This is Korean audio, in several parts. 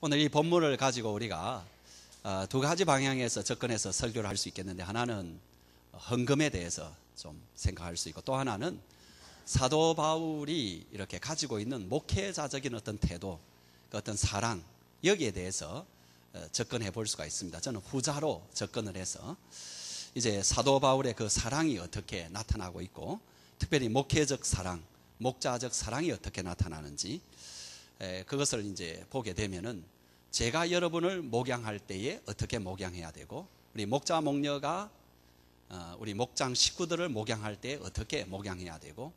오늘 이 본문을 가지고 우리가 두 가지 방향에서 접근해서 설교를 할 수 있겠는데, 하나는 헌금에 대해서 좀 생각할 수 있고, 또 하나는 사도 바울이 이렇게 가지고 있는 목회자적인 어떤 태도, 어떤 사랑, 여기에 대해서 접근해 볼 수가 있습니다. 저는 후자로 접근을 해서 이제 사도 바울의 그 사랑이 어떻게 나타나고 있고, 특별히 목회적 사랑, 목자적 사랑이 어떻게 나타나는지, 그것을 이제 보게 되면은 제가 여러분을 목양할 때에 어떻게 목양해야 되고, 우리 목자 목녀가 우리 목장 식구들을 목양할 때 어떻게 목양해야 되고,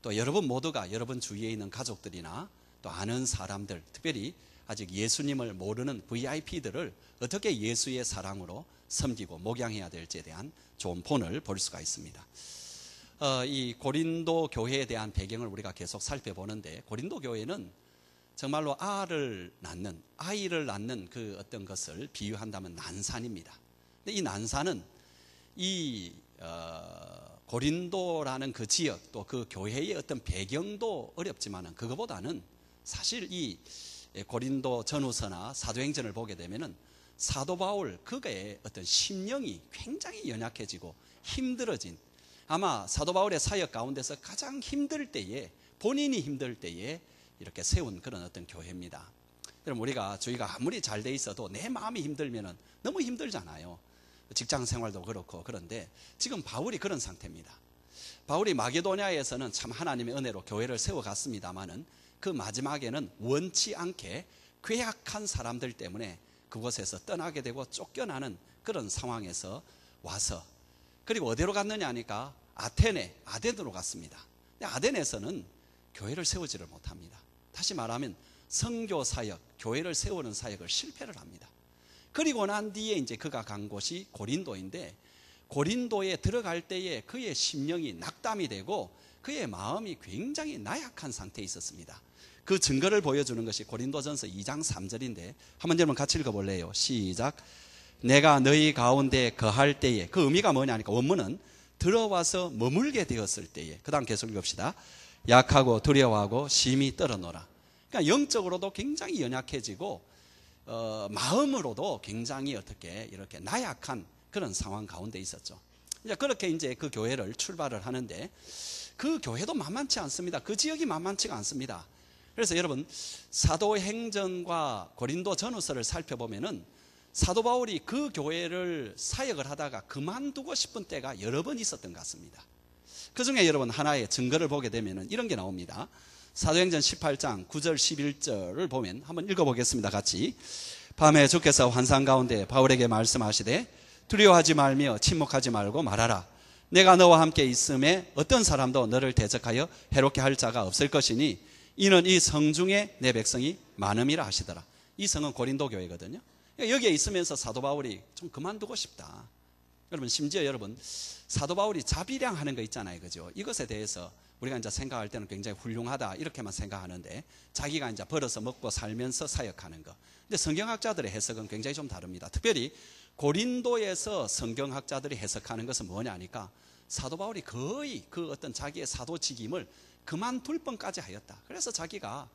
또 여러분 모두가 여러분 주위에 있는 가족들이나 또 아는 사람들, 특별히 아직 예수님을 모르는 VIP들을 어떻게 예수의 사랑으로 섬기고 목양해야 될지에 대한 좋은 본을 볼 수가 있습니다. 이 고린도 교회에 대한 배경을 우리가 계속 살펴보는데, 고린도 교회는 정말로 아이를 낳는 그 어떤 것을 비유한다면 난산입니다. 근데 이 난산은 이 고린도라는 그 지역, 또 그 교회의 어떤 배경도 어렵지만은, 그거보다는 사실 이 고린도 전후서나 사도행전을 보게 되면은 사도 바울 그의 어떤 심령이 굉장히 연약해지고 힘들어진, 아마 사도 바울의 사역 가운데서 가장 힘들 때에, 본인이 힘들 때에 이렇게 세운 그런 어떤 교회입니다. 여러분, 우리가 주위가 아무리 잘 돼 있어도 내 마음이 힘들면은 너무 힘들잖아요. 직장 생활도 그렇고. 그런데 지금 바울이 그런 상태입니다. 바울이 마게도냐에서는 참 하나님의 은혜로 교회를 세워갔습니다마는, 그 마지막에는 원치 않게 괴악한 사람들 때문에 그곳에서 떠나게 되고 쫓겨나는 그런 상황에서 와서, 그리고 어디로 갔느냐 하니까 아덴으로 갔습니다. 근데 아덴에서는 교회를 세우지를 못합니다. 다시 말하면 선교 사역, 교회를 세우는 사역을 실패를 합니다. 그리고 난 뒤에 이제 그가 간 곳이 고린도인데, 고린도에 들어갈 때에 그의 심령이 낙담이 되고 그의 마음이 굉장히 나약한 상태에 있었습니다. 그 증거를 보여주는 것이 고린도전서 2장 3절인데 한번 여러분 같이 읽어볼래요? 시작. 내가 너희 가운데 거할 때에, 그 의미가 뭐냐니까 원문은 들어와서 머물게 되었을 때에, 그 다음 계속 읽읍시다. 약하고 두려워하고 심히 떨어노라. 그러니까 영적으로도 굉장히 연약해지고 마음으로도 굉장히 어떻게 이렇게 나약한 그런 상황 가운데 있었죠. 이제 그렇게 이제 그 교회를 출발을 하는데, 그 교회도 만만치 않습니다. 그 지역이 만만치가 않습니다. 그래서 여러분, 사도행전과 고린도 전후서를 살펴보면은 사도 바울이 그 교회를 사역을 하다가 그만두고 싶은 때가 여러 번 있었던 것 같습니다. 그 중에 여러분 하나의 증거를 보게 되면은 이런 게 나옵니다. 사도행전 18장 9절 11절을 보면 한번 읽어보겠습니다. 같이. 밤에 주께서 환상 가운데 바울에게 말씀하시되 두려워하지 말며 침묵하지 말고 말하라. 내가 너와 함께 있음에 어떤 사람도 너를 대적하여 해롭게 할 자가 없을 것이니 이는 이 성 중에 내 백성이 많음이라 하시더라. 이 성은 고린도 교회거든요. 여기에 있으면서 사도 바울이 좀 그만두고 싶다. 여러분, 심지어 여러분, 사도 바울이 자비량하는 거 있잖아요, 그죠? 이것에 대해서 우리가 이제 생각할 때는 굉장히 훌륭하다 이렇게만 생각하는데, 자기가 이제 벌어서 먹고 살면서 사역하는 거. 근데 성경학자들의 해석은 굉장히 좀 다릅니다. 특별히 고린도에서 성경학자들이 해석하는 것은 뭐냐니까, 사도 바울이 거의 그 어떤 자기의 사도직임을 그만둘 뻔까지 하였다. 그래서 자기가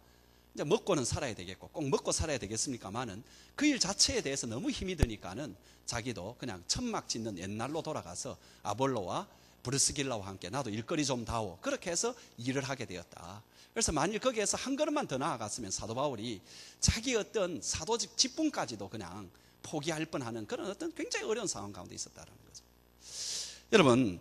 이제 먹고는 살아야 되겠고, 꼭 먹고 살아야 되겠습니까만은 그 일 자체에 대해서 너무 힘이 드니까는 자기도 그냥 천막 짓는 옛날로 돌아가서 아볼로와 브루스길라와 함께 나도 일거리 좀 다오, 그렇게 해서 일을 하게 되었다. 그래서 만일 거기에서 한 걸음만 더 나아갔으면 사도 바울이 자기 어떤 사도직 직분까지도 그냥 포기할 뻔하는 그런 어떤 굉장히 어려운 상황 가운데 있었다는 거죠. 여러분,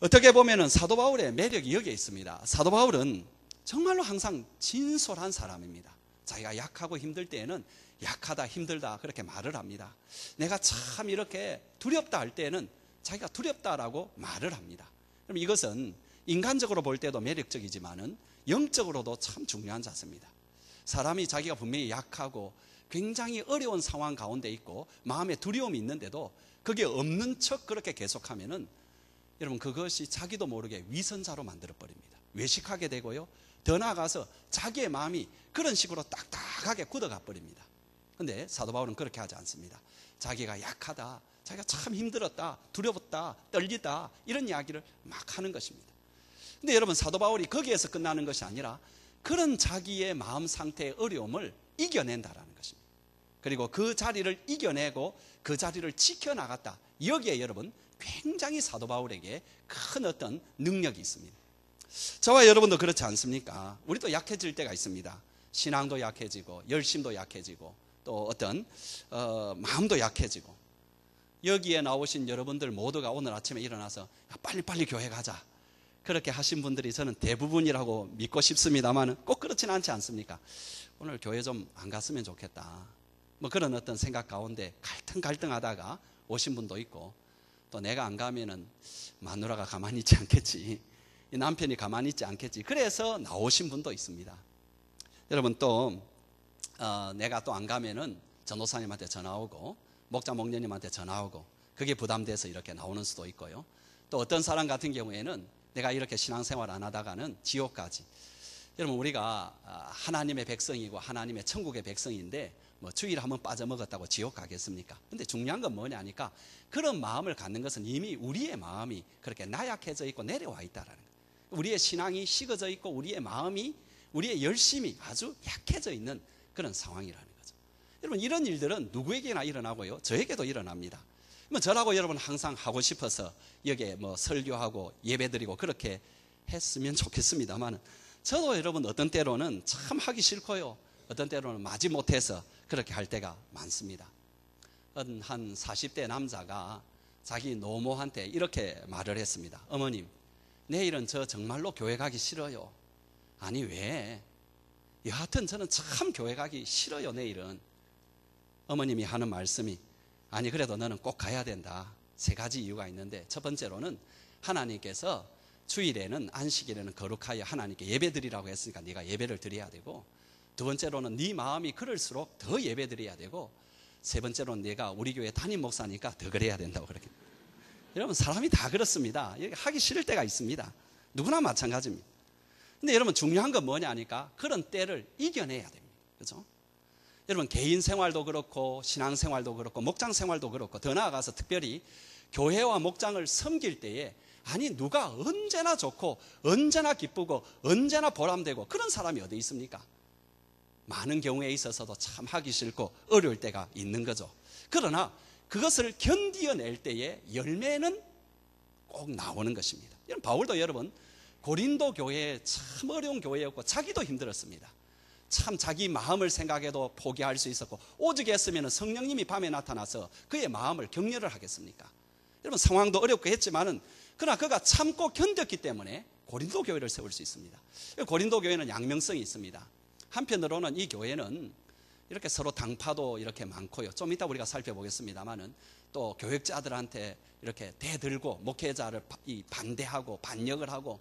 어떻게 보면은 사도 바울의 매력이 여기에 있습니다. 사도 바울은 정말로 항상 진솔한 사람입니다. 자기가 약하고 힘들 때에는 약하다, 힘들다 그렇게 말을 합니다. 내가 참 이렇게 두렵다 할 때에는 자기가 두렵다라고 말을 합니다. 그럼 이것은 인간적으로 볼 때도 매력적이지만은 영적으로도 참 중요한 자세입니다. 사람이 자기가 분명히 약하고 굉장히 어려운 상황 가운데 있고 마음에 두려움이 있는데도 그게 없는 척 그렇게 계속하면은 여러분, 그것이 자기도 모르게 위선자로 만들어버립니다. 외식하게 되고요, 더 나아가서 자기의 마음이 그런 식으로 딱딱하게 굳어가 버립니다. 그런데 사도 바울은 그렇게 하지 않습니다. 자기가 약하다, 자기가 참 힘들었다, 두렵다, 떨리다, 이런 이야기를 막 하는 것입니다. 근데 여러분, 사도 바울이 거기에서 끝나는 것이 아니라 그런 자기의 마음 상태의 어려움을 이겨낸다라는 것입니다. 그리고 그 자리를 이겨내고 그 자리를 지켜나갔다. 여기에 여러분 굉장히 사도 바울에게 큰 어떤 능력이 있습니다. 저와 여러분도 그렇지 않습니까? 우리도 약해질 때가 있습니다. 신앙도 약해지고 열심도 약해지고 또 어떤 마음도 약해지고, 여기에 나오신 여러분들 모두가 오늘 아침에 일어나서 빨리빨리 교회 가자 그렇게 하신 분들이 저는 대부분이라고 믿고 싶습니다만 꼭 그렇지는 않지 않습니까? 오늘 교회 좀 안 갔으면 좋겠다, 뭐 그런 어떤 생각 가운데 갈등하다가 오신 분도 있고, 또 내가 안 가면은 마누라가 가만히 있지 않겠지, 이 남편이 가만히 있지 않겠지, 그래서 나오신 분도 있습니다. 여러분 또 내가 또 안 가면은 전도사님한테 전화 오고 목자 목녀님한테 전화 오고 그게 부담돼서 이렇게 나오는 수도 있고요. 또 어떤 사람 같은 경우에는 내가 이렇게 신앙생활 안 하다가는 지옥까지. 여러분 우리가 하나님의 백성이고 하나님의 천국의 백성인데 뭐 주일 한번 빠져먹었다고 지옥 가겠습니까? 근데 중요한 건 뭐냐니까 그런 마음을 갖는 것은 이미 우리의 마음이 그렇게 나약해져 있고 내려와 있다라는 거예요. 우리의 신앙이 식어져 있고 우리의 마음이, 우리의 열심이 아주 약해져 있는 그런 상황이라는 거죠. 여러분 이런 일들은 누구에게나 일어나고요, 저에게도 일어납니다. 뭐 저라고 여러분 항상 하고 싶어서 여기에 뭐 설교하고 예배드리고 그렇게 했으면 좋겠습니다만, 저도 여러분 어떤 때로는 참 하기 싫고요, 어떤 때로는 마지 못해서 그렇게 할 때가 많습니다. 한 40대 남자가 자기 노모한테 이렇게 말을 했습니다. 어머님, 내일은 저 정말로 교회 가기 싫어요. 아니 왜? 여하튼 저는 참 교회 가기 싫어요 내일은. 어머님이 하는 말씀이, 아니 그래도 너는 꼭 가야 된다. 3가지 이유가 있는데, 첫 번째로는 하나님께서 주일에는, 안식일에는 거룩하여 하나님께 예배드리라고 했으니까 네가 예배를 드려야 되고, 두 번째로는 네 마음이 그럴수록 더 예배드려야 되고, 세 번째로는 내가 우리 교회 담임 목사니까 더 그래야 된다고. 그렇게. 여러분 사람이 다 그렇습니다. 하기 싫을 때가 있습니다. 누구나 마찬가지입니다. 근데 여러분 중요한 건 뭐냐니까 그런 때를 이겨내야 됩니다. 그렇죠? 여러분 개인 생활도 그렇고 신앙 생활도 그렇고 목장 생활도 그렇고, 더 나아가서 특별히 교회와 목장을 섬길 때에 아니 누가 언제나 좋고 언제나 기쁘고 언제나 보람되고 그런 사람이 어디 있습니까? 많은 경우에 있어서도 참 하기 싫고 어려울 때가 있는 거죠. 그러나 그것을 견디어낼 때의 열매는 꼭 나오는 것입니다. 바울도 여러분 고린도 교회 참 어려운 교회였고 자기도 힘들었습니다. 참 자기 마음을 생각해도 포기할 수 있었고, 오직 했으면 성령님이 밤에 나타나서 그의 마음을 격려를 하겠습니까? 여러분 상황도 어렵고 했지만은 그러나 그가 참고 견뎠기 때문에 고린도 교회를 세울 수 있습니다. 고린도 교회는 양명성이 있습니다. 한편으로는 이 교회는 이렇게 서로 당파도 이렇게 많고요, 좀 이따 우리가 살펴보겠습니다만은 또 교역자들한테 이렇게 대들고 목회자를 반대하고 반역을 하고,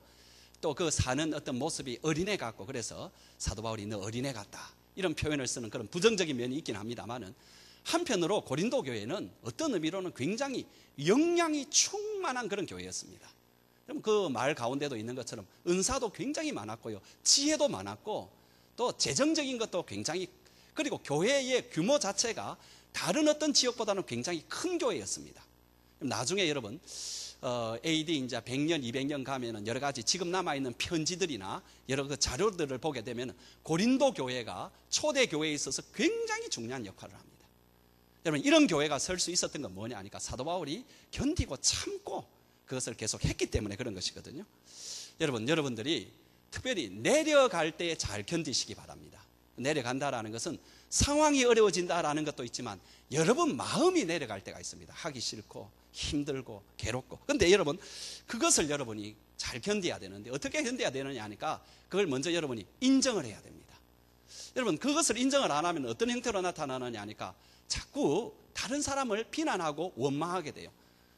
또 그 사는 어떤 모습이 어린애 같고, 그래서 사도 바울이 너 어린애 같다 이런 표현을 쓰는 그런 부정적인 면이 있긴 합니다만은, 한편으로 고린도 교회는 어떤 의미로는 굉장히 영향이 충만한 그런 교회였습니다. 그 말 가운데도 있는 것처럼 은사도 굉장히 많았고요, 지혜도 많았고, 또 재정적인 것도 굉장히, 그리고 교회의 규모 자체가 다른 어떤 지역보다는 굉장히 큰 교회였습니다. 나중에 여러분 AD 이제 100년, 200년 가면은 여러 가지 지금 남아있는 편지들이나 여러 그 자료들을 보게 되면 고린도 교회가 초대 교회에 있어서 굉장히 중요한 역할을 합니다. 여러분 이런 교회가 설 수 있었던 건 뭐냐 하니까 사도 바울이 견디고 참고 그것을 계속 했기 때문에 그런 것이거든요. 여러분들이 특별히 내려갈 때 잘 견디시기 바랍니다. 내려간다라는 것은 상황이 어려워진다라는 것도 있지만 여러분 마음이 내려갈 때가 있습니다. 하기 싫고 힘들고 괴롭고. 그런데 여러분 그것을 여러분이 잘 견뎌야 되는데 어떻게 견뎌야 되느냐 하니까 그걸 먼저 여러분이 인정을 해야 됩니다. 여러분 그것을 인정을 안 하면 어떤 형태로 나타나느냐 하니까 자꾸 다른 사람을 비난하고 원망하게 돼요.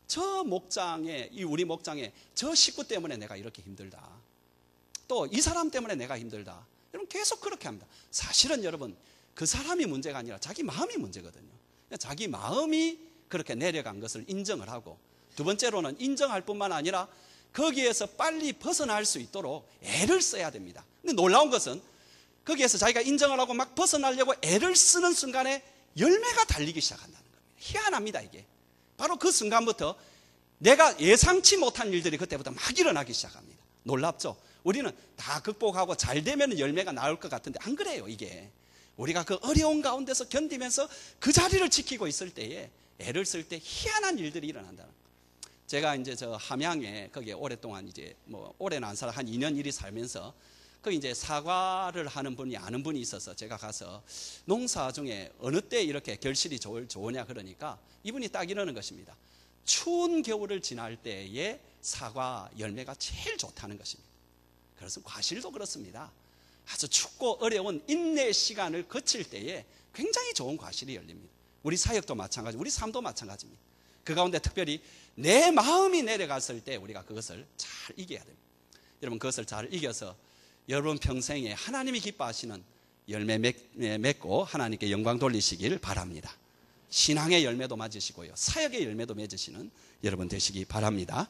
저 목장에, 우리 목장에 저 식구 때문에 내가 이렇게 힘들다, 또 이 사람 때문에 내가 힘들다, 여러분 계속 그렇게 합니다. 사실은 여러분 그 사람이 문제가 아니라 자기 마음이 문제거든요. 자기 마음이 그렇게 내려간 것을 인정을 하고, 두 번째로는 인정할 뿐만 아니라 거기에서 빨리 벗어날 수 있도록 애를 써야 됩니다. 근데 놀라운 것은 거기에서 자기가 인정을 하고 막 벗어나려고 애를 쓰는 순간에 열매가 달리기 시작한다는 겁니다. 희한합니다. 이게 바로 그 순간부터 내가 예상치 못한 일들이 그때부터 막 일어나기 시작합니다. 놀랍죠? 우리는 다 극복하고 잘 되면 열매가 나올 것 같은데 안 그래요. 이게 우리가 그 어려운 가운데서 견디면서 그 자리를 지키고 있을 때에 애를 쓸 때 희한한 일들이 일어난다는 거예요. 제가 이제 저 함양에 거기에 오랫동안 이제 뭐 오래는 안 살아 한 2년 일이 살면서 거기 이제 사과를 하는 분이 아는 분이 있어서 제가 가서 농사 중에 어느 때 이렇게 결실이 좋으냐 그러니까 이분이 딱 이러는 것입니다. 추운 겨울을 지날 때에 사과 열매가 제일 좋다는 것입니다. 그래서 과실도 그렇습니다. 아주 춥고 어려운 인내 시간을 거칠 때에 굉장히 좋은 과실이 열립니다. 우리 사역도 마찬가지, 우리 삶도 마찬가지입니다. 그 가운데 특별히 내 마음이 내려갔을 때 우리가 그것을 잘 이겨야 됩니다. 여러분 그것을 잘 이겨서 여러분 평생에 하나님이 기뻐하시는 열매 맺고 하나님께 영광 돌리시길 바랍니다. 신앙의 열매도 맺으시고요, 사역의 열매도 맺으시는 여러분 되시기 바랍니다.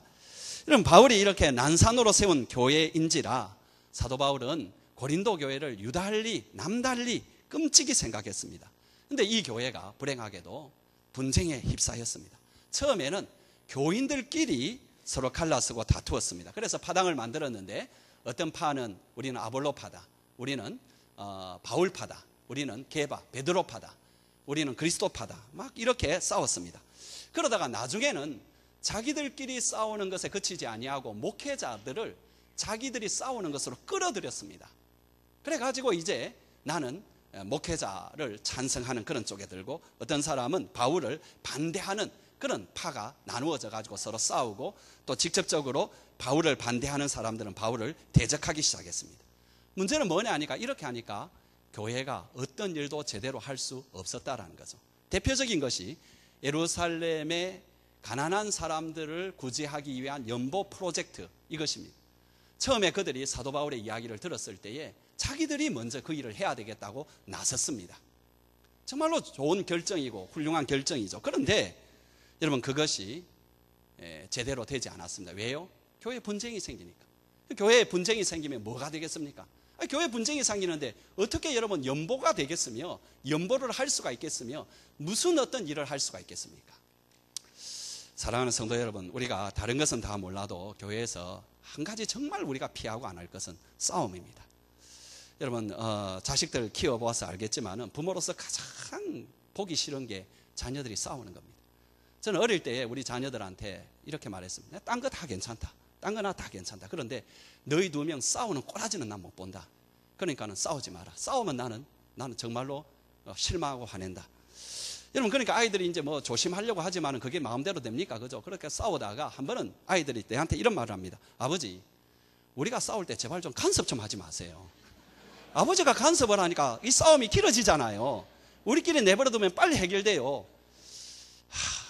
여러분 바울이 이렇게 난산으로 세운 교회인지라 사도 바울은 고린도 교회를 유달리 남달리 끔찍이 생각했습니다. 그런데 이 교회가 불행하게도 분쟁에 휩싸였습니다. 처음에는 교인들끼리 서로 갈라서고 다투었습니다. 그래서 파당을 만들었는데 어떤 파는 우리는 아볼로 파다, 우리는 바울 파다, 우리는 게바, 베드로 파다, 우리는 그리스도 파다, 막 이렇게 싸웠습니다. 그러다가 나중에는 자기들끼리 싸우는 것에 그치지 아니하고 목회자들을 자기들이 싸우는 것으로 끌어들였습니다. 그래가지고 이제 나는 목회자를 찬성하는 그런 쪽에 들고 어떤 사람은 바울을 반대하는 그런 파가 나누어져 가지고 서로 싸우고 또 직접적으로 바울을 반대하는 사람들은 바울을 대적하기 시작했습니다. 문제는 뭐냐 하니까 이렇게 하니까 교회가 어떤 일도 제대로 할 수 없었다라는 거죠. 대표적인 것이 예루살렘의 가난한 사람들을 구제하기 위한 연보 프로젝트 이것입니다. 처음에 그들이 사도 바울의 이야기를 들었을 때에 자기들이 먼저 그 일을 해야 되겠다고 나섰습니다. 정말로 좋은 결정이고 훌륭한 결정이죠. 그런데 여러분 그것이 제대로 되지 않았습니다. 왜요? 교회 분쟁이 생기니까. 교회에 분쟁이 생기면 뭐가 되겠습니까? 교회 분쟁이 생기는데 어떻게 여러분 연보가 되겠으며 연보를 할 수가 있겠으며 무슨 어떤 일을 할 수가 있겠습니까? 사랑하는 성도 여러분, 우리가 다른 것은 다 몰라도 교회에서 한 가지 정말 우리가 피하고 안 할 것은 싸움입니다. 여러분 자식들 키워보아서 알겠지만 부모로서 가장 보기 싫은 게 자녀들이 싸우는 겁니다. 저는 어릴 때 우리 자녀들한테 이렇게 말했습니다. 딴 거 다 괜찮다, 딴 거나 다 괜찮다. 그런데 너희 두 명 싸우는 꼬라지는 난 못 본다. 그러니까는 싸우지 마라. 싸우면 나는 정말로 실망하고 화낸다. 여러분 그러니까 아이들이 이제 뭐 조심하려고 하지만은 그게 마음대로 됩니까? 그죠? 그렇게 싸우다가 한 번은 아이들이 내한테 이런 말을 합니다. 아버지, 우리가 싸울 때 제발 좀 간섭 좀 하지 마세요. 아버지가 간섭을 하니까 이 싸움이 길어지잖아요. 우리끼리 내버려두면 빨리 해결돼요.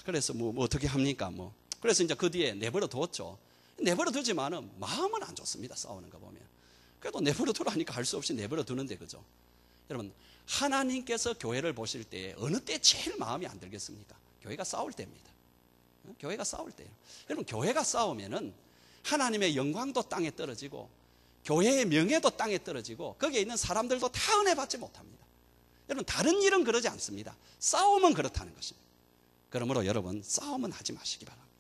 그래서 뭐 어떻게 합니까? 그래서 이제 그 뒤에 내버려뒀죠. 내버려두지만은 마음은 안 좋습니다. 싸우는 거 보면. 그래도 내버려두라니까 할 수 없이 내버려두는데 그죠? 여러분 하나님께서 교회를 보실 때 어느 때 제일 마음이 안 들겠습니까? 교회가 싸울 때입니다. 교회가 싸울 때예요. 여러분 교회가 싸우면은 하나님의 영광도 땅에 떨어지고 교회의 명예도 땅에 떨어지고 거기에 있는 사람들도 다 은혜 받지 못합니다. 여러분 다른 일은 그러지 않습니다. 싸움은 그렇다는 것입니다. 그러므로 여러분 싸움은 하지 마시기 바랍니다.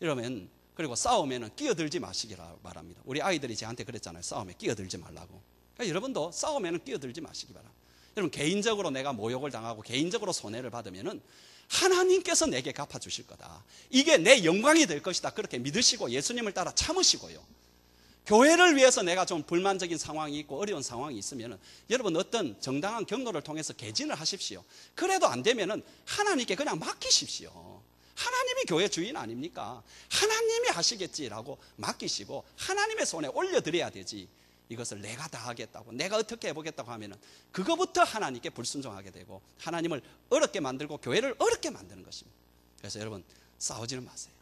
여러분 그리고 싸움에는 끼어들지 마시기 바랍니다. 우리 아이들이 저한테 그랬잖아요. 싸움에 끼어들지 말라고. 그러니까 여러분도 싸움에는 끼어들지 마시기 바랍니다. 여러분 개인적으로 내가 모욕을 당하고 개인적으로 손해를 받으면은 하나님께서 내게 갚아주실 거다. 이게 내 영광이 될 것이다. 그렇게 믿으시고 예수님을 따라 참으시고요. 교회를 위해서 내가 좀 불만적인 상황이 있고 어려운 상황이 있으면은 여러분 어떤 정당한 경로를 통해서 개진을 하십시오. 그래도 안 되면은 하나님께 그냥 맡기십시오. 하나님이 교회 주인 아닙니까? 하나님이 하시겠지라고 맡기시고 하나님의 손에 올려드려야 되지. 이것을 내가 다 하겠다고 내가 어떻게 해보겠다고 하면은 그거부터 하나님께 불순종하게 되고 하나님을 어렵게 만들고 교회를 어렵게 만드는 것입니다. 그래서 여러분 싸우지는 마세요.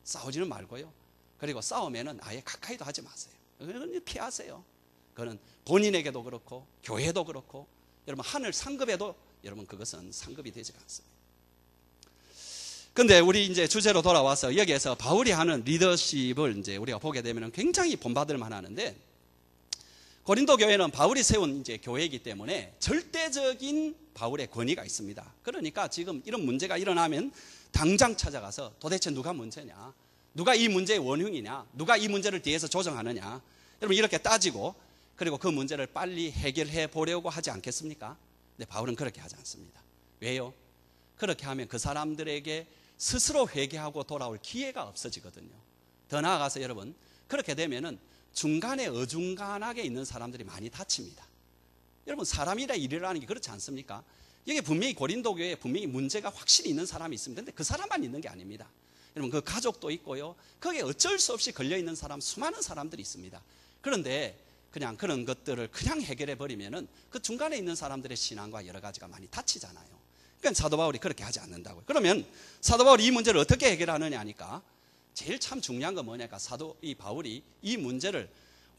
싸우지는 말고요. 그리고 싸우면은 아예 가까이도 하지 마세요. 그건 피하세요. 그거는 본인에게도 그렇고 교회도 그렇고 여러분 하늘 상급에도 여러분 그것은 상급이 되지가 않습니다. 근데 우리 이제 주제로 돌아와서 여기에서 바울이 하는 리더십을 이제 우리가 보게 되면 굉장히 본받을 만하는데 고린도 교회는 바울이 세운 이제 교회이기 때문에 절대적인 바울의 권위가 있습니다. 그러니까 지금 이런 문제가 일어나면 당장 찾아가서 도대체 누가 문제냐? 누가 이 문제의 원흉이냐? 누가 이 문제를 뒤에서 조정하느냐? 여러분 이렇게 따지고 그리고 그 문제를 빨리 해결해 보려고 하지 않겠습니까? 근데 바울은 그렇게 하지 않습니다. 왜요? 그렇게 하면 그 사람들에게 스스로 회개하고 돌아올 기회가 없어지거든요. 더 나아가서 여러분, 그렇게 되면은 중간에 어중간하게 있는 사람들이 많이 다칩니다. 여러분, 사람이라 일이라는 게 그렇지 않습니까? 여기 분명히 고린도 교회에 분명히 문제가 확실히 있는 사람이 있습니다. 근데 그 사람만 있는 게 아닙니다. 여러분, 그 가족도 있고요, 거기에 어쩔 수 없이 걸려있는 사람, 수많은 사람들이 있습니다. 그런데 그냥 그런 것들을 그냥 해결해 버리면은 그 중간에 있는 사람들의 신앙과 여러 가지가 많이 다치잖아요. 그러니까 사도 바울이 그렇게 하지 않는다고요. 그러면 사도 바울이 이 문제를 어떻게 해결하느냐 하니까 제일 참 중요한 건 뭐냐니까 이 바울이 이 문제를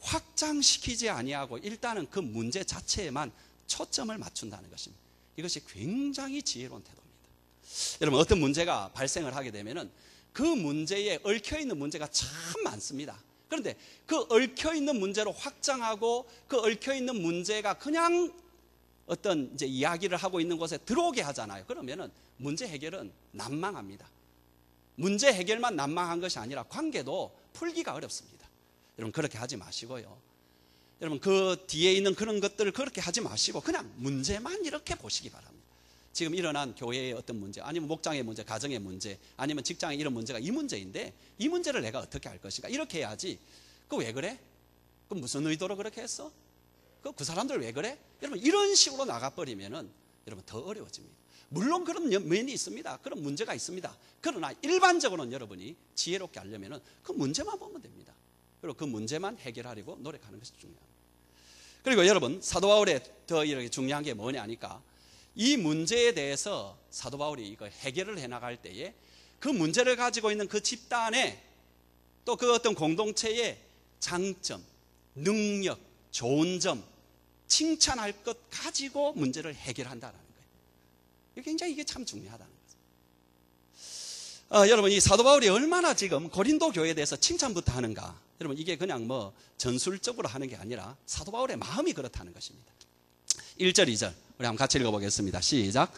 확장시키지 아니하고 일단은 그 문제 자체에만 초점을 맞춘다는 것입니다. 이것이 굉장히 지혜로운 태도입니다. 여러분, 어떤 문제가 발생을 하게 되면은 그 문제에 얽혀있는 문제가 참 많습니다. 그런데 그 얽혀있는 문제로 확장하고 그 얽혀있는 문제가 그냥 어떤 이제 이야기를 하고 있는 곳에 들어오게 하잖아요. 그러면은 문제 해결은 난망합니다. 문제 해결만 난망한 것이 아니라 관계도 풀기가 어렵습니다. 여러분, 그렇게 하지 마시고요. 여러분, 그 뒤에 있는 그런 것들을 그렇게 하지 마시고 그냥 문제만 이렇게 보시기 바랍니다. 지금 일어난 교회의 어떤 문제, 아니면 목장의 문제, 가정의 문제, 아니면 직장의 이런 문제가 이 문제인데 이 문제를 내가 어떻게 할 것인가, 이렇게 해야지. 그 왜 그래? 그 무슨 의도로 그렇게 했어? 그 사람들 왜 그래? 여러분, 이런 식으로 나가버리면은 여러분 더 어려워집니다. 물론 그런 면이 있습니다. 그런 문제가 있습니다. 그러나 일반적으로는 여러분이 지혜롭게 하려면은 그 문제만 보면 됩니다. 그리고 그 문제만 해결하려고 노력하는 것이 중요합니다. 그리고 여러분, 사도 바울의 더 이렇게 중요한 게 뭐냐 하니까 이 문제에 대해서 사도 바울이 이거 해결을 해 나갈 때에 그 문제를 가지고 있는 그 집단에 또 그 어떤 공동체의 장점, 능력, 좋은 점, 칭찬할 것 가지고 문제를 해결한다는 거예요. 굉장히 이게 참 중요하다는 거죠. 여러분, 이 사도 바울이 얼마나 지금 고린도 교회에 대해서 칭찬부터 하는가. 여러분, 이게 그냥 뭐 전술적으로 하는 게 아니라 사도 바울의 마음이 그렇다는 것입니다. 1절, 2절 우리 한번 같이 읽어보겠습니다. 시작.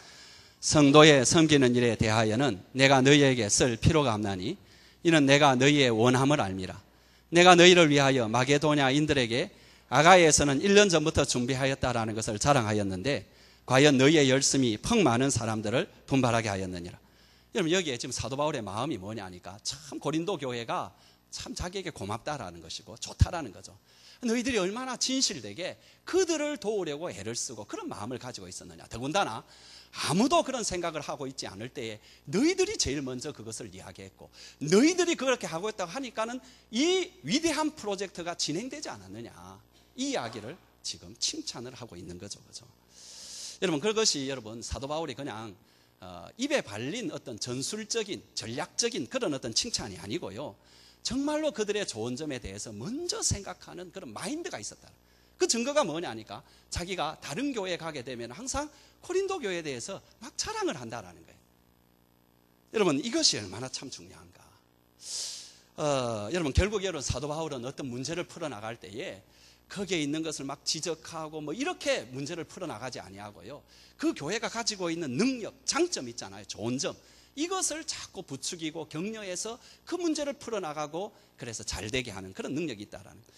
성도의 섬기는 일에 대하여는 내가 너희에게 쓸 필요가 없나니 이는 내가 너희의 원함을 알미라. 내가 너희를 위하여 마게도냐인들에게 아가야에서는 1년 전부터 준비하였다라는 것을 자랑하였는데 과연 너희의 열심이 펑 많은 사람들을 분발하게 하였느니라. 여러분, 여기에 지금 사도 바울의 마음이 뭐냐 하니까 참 고린도 교회가 참 자기에게 고맙다라는 것이고 좋다라는 거죠. 너희들이 얼마나 진실되게 그들을 도우려고 애를 쓰고 그런 마음을 가지고 있었느냐. 더군다나 아무도 그런 생각을 하고 있지 않을 때에 너희들이 제일 먼저 그것을 이야기했고 너희들이 그렇게 하고 있다고 하니까는 이 위대한 프로젝트가 진행되지 않았느냐, 이 이야기를 지금 칭찬을 하고 있는 거죠. 그죠? 여러분, 그것이 여러분 사도 바울이 그냥 입에 발린 어떤 전술적인 전략적인 그런 어떤 칭찬이 아니고요, 정말로 그들의 좋은 점에 대해서 먼저 생각하는 그런 마인드가 있었다. 그 증거가 뭐냐니까 자기가 다른 교회에 가게 되면 항상 고린도 교회에 대해서 막 자랑을 한다라는 거예요. 여러분, 이것이 얼마나 참 중요한가. 여러분, 결국 여러분 사도 바울은 어떤 문제를 풀어나갈 때에 거기에 있는 것을 막 지적하고 뭐 이렇게 문제를 풀어나가지 아니하고요, 그 교회가 가지고 있는 능력, 장점 있잖아요, 좋은 점, 이것을 자꾸 부추기고 격려해서 그 문제를 풀어나가고 그래서 잘되게 하는 그런 능력이 있다라는 거예요.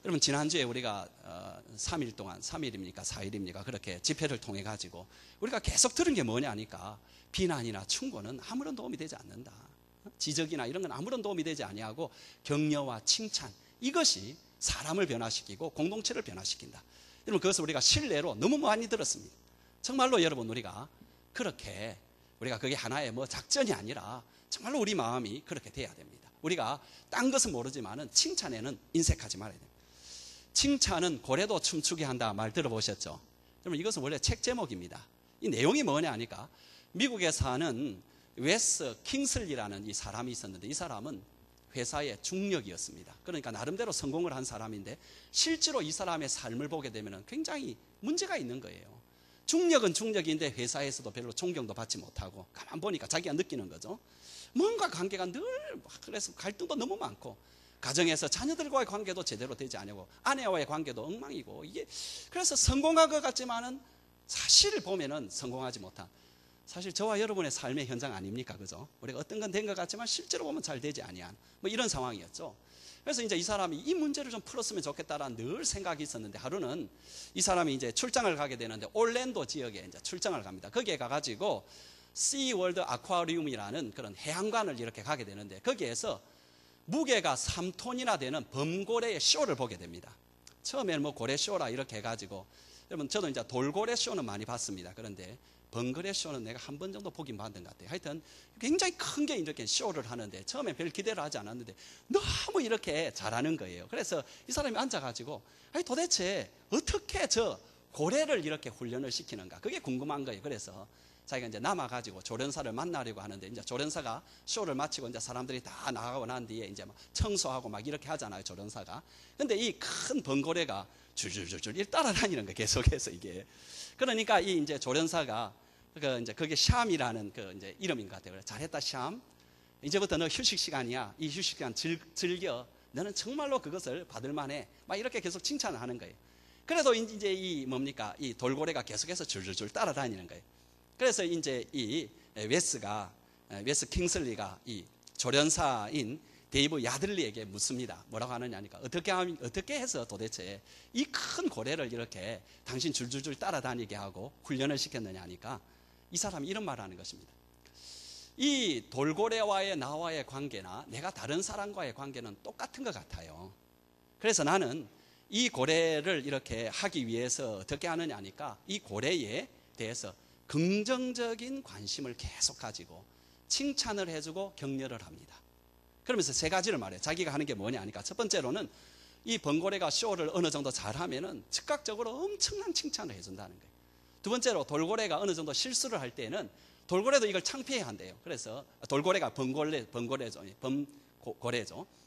여러분, 지난주에 우리가 3일 동안 3일입니까 4일입니까 그렇게 집회를 통해 가지고 우리가 계속 들은 게 뭐냐 하니까 비난이나 충고는 아무런 도움이 되지 않는다. 지적이나 이런 건 아무런 도움이 되지 아니하고 격려와 칭찬, 이것이 사람을 변화시키고 공동체를 변화시킨다. 여러분, 그것을 우리가 신뢰로 너무 많이 들었습니다. 정말로 여러분, 우리가 그렇게 우리가 그게 하나의 뭐 작전이 아니라 정말로 우리 마음이 그렇게 돼야 됩니다. 우리가 딴 것은 모르지만은 칭찬에는 인색하지 말아야 됩니다. 칭찬은 고래도 춤추게 한다 말 들어보셨죠? 여러분, 이것은 원래 책 제목입니다. 이 내용이 뭐냐 하니까 미국에 사는 웨스 킹슬리라는 이 사람이 있었는데 이 사람은 회사의 중력이었습니다. 그러니까 나름대로 성공을 한 사람인데 실제로 이 사람의 삶을 보게 되면 굉장히 문제가 있는 거예요. 중력은 중력인데 회사에서도 별로 존경도 받지 못하고 가만 보니까 자기가 느끼는 거죠. 뭔가 관계가 늘 그래서 갈등도 너무 많고 가정에서 자녀들과의 관계도 제대로 되지 않고 아내와의 관계도 엉망이고 이게 그래서 성공한 것 같지만은 사실 보면은 성공하지 못한, 사실 저와 여러분의 삶의 현장 아닙니까? 그죠? 우리가 어떤 건 된 것 같지만 실제로 보면 잘 되지 아니한 뭐 이런 상황이었죠. 그래서 이제 이 사람이 이 문제를 좀 풀었으면 좋겠다라는 늘 생각이 있었는데, 하루는 이 사람이 이제 출장을 가게 되는데 올랜도 지역에 이제 출장을 갑니다. 거기에 가가지고 시월드 아쿠아리움이라는 그런 해양관을 이렇게 가게 되는데, 거기에서 무게가 3톤이나 되는 범고래의 쇼를 보게 됩니다. 처음에는 뭐 고래 쇼라 이렇게 해가지고, 여러분 저도 이제 돌고래 쇼는 많이 봤습니다. 그런데 범고래 쇼는 내가 한 번 정도 보긴 봤던 것 같아요. 하여튼 굉장히 큰 게 이렇게 쇼를 하는데 처음에 별 기대를 하지 않았는데 너무 이렇게 잘하는 거예요. 그래서 이 사람이 앉아가지고 아니 도대체 어떻게 저 고래를 이렇게 훈련을 시키는가, 그게 궁금한 거예요. 그래서 자기가 이제 남아가지고 조련사를 만나려고 하는데, 이제 조련사가 쇼를 마치고 이제 사람들이 다 나가고 난 뒤에 이제 막 청소하고 막 이렇게 하잖아요, 조련사가. 근데 이 큰 번고래가 줄줄줄줄 따라다니는 거예요, 계속해서 이게. 그러니까 이 이제 조련사가 이제 그게 샴이라는 그 이제 이름인 것 같아요. 그래, 잘했다 샴. 이제부터 너 휴식 시간이야. 이 휴식 시간 즐겨. 너는 정말로 그것을 받을 만해. 막 이렇게 계속 칭찬을 하는 거예요. 그래도 이제 이 뭡니까? 이 돌고래가 계속해서 줄줄줄 따라다니는 거예요. 그래서 이제 이 웨스 킹슬리가 이 조련사인 데이브 야들리에게 묻습니다. 뭐라고 하느냐니까, 어떻게 해서 도대체 이 큰 고래를 이렇게 당신 줄줄줄 따라다니게 하고 훈련을 시켰느냐 하니까, 이 사람이 이런 말을 하는 것입니다. 이 돌고래와의 나와의 관계나 내가 다른 사람과의 관계는 똑같은 것 같아요. 그래서 나는 이 고래를 이렇게 하기 위해서 어떻게 하느냐 하니까, 이 고래에 대해서 긍정적인 관심을 계속 가지고 칭찬을 해주고 격려를 합니다. 그러면서 세 가지를 말해요. 자기가 하는 게 뭐냐 하니까, 첫 번째로는 이 번고래가 쇼를 어느 정도 잘하면은 즉각적으로 엄청난 칭찬을 해준다는 거예요. 두 번째로, 돌고래가 어느 정도 실수를 할 때는 돌고래도 이걸 창피해 한대요. 그래서 돌고래가 범고래죠.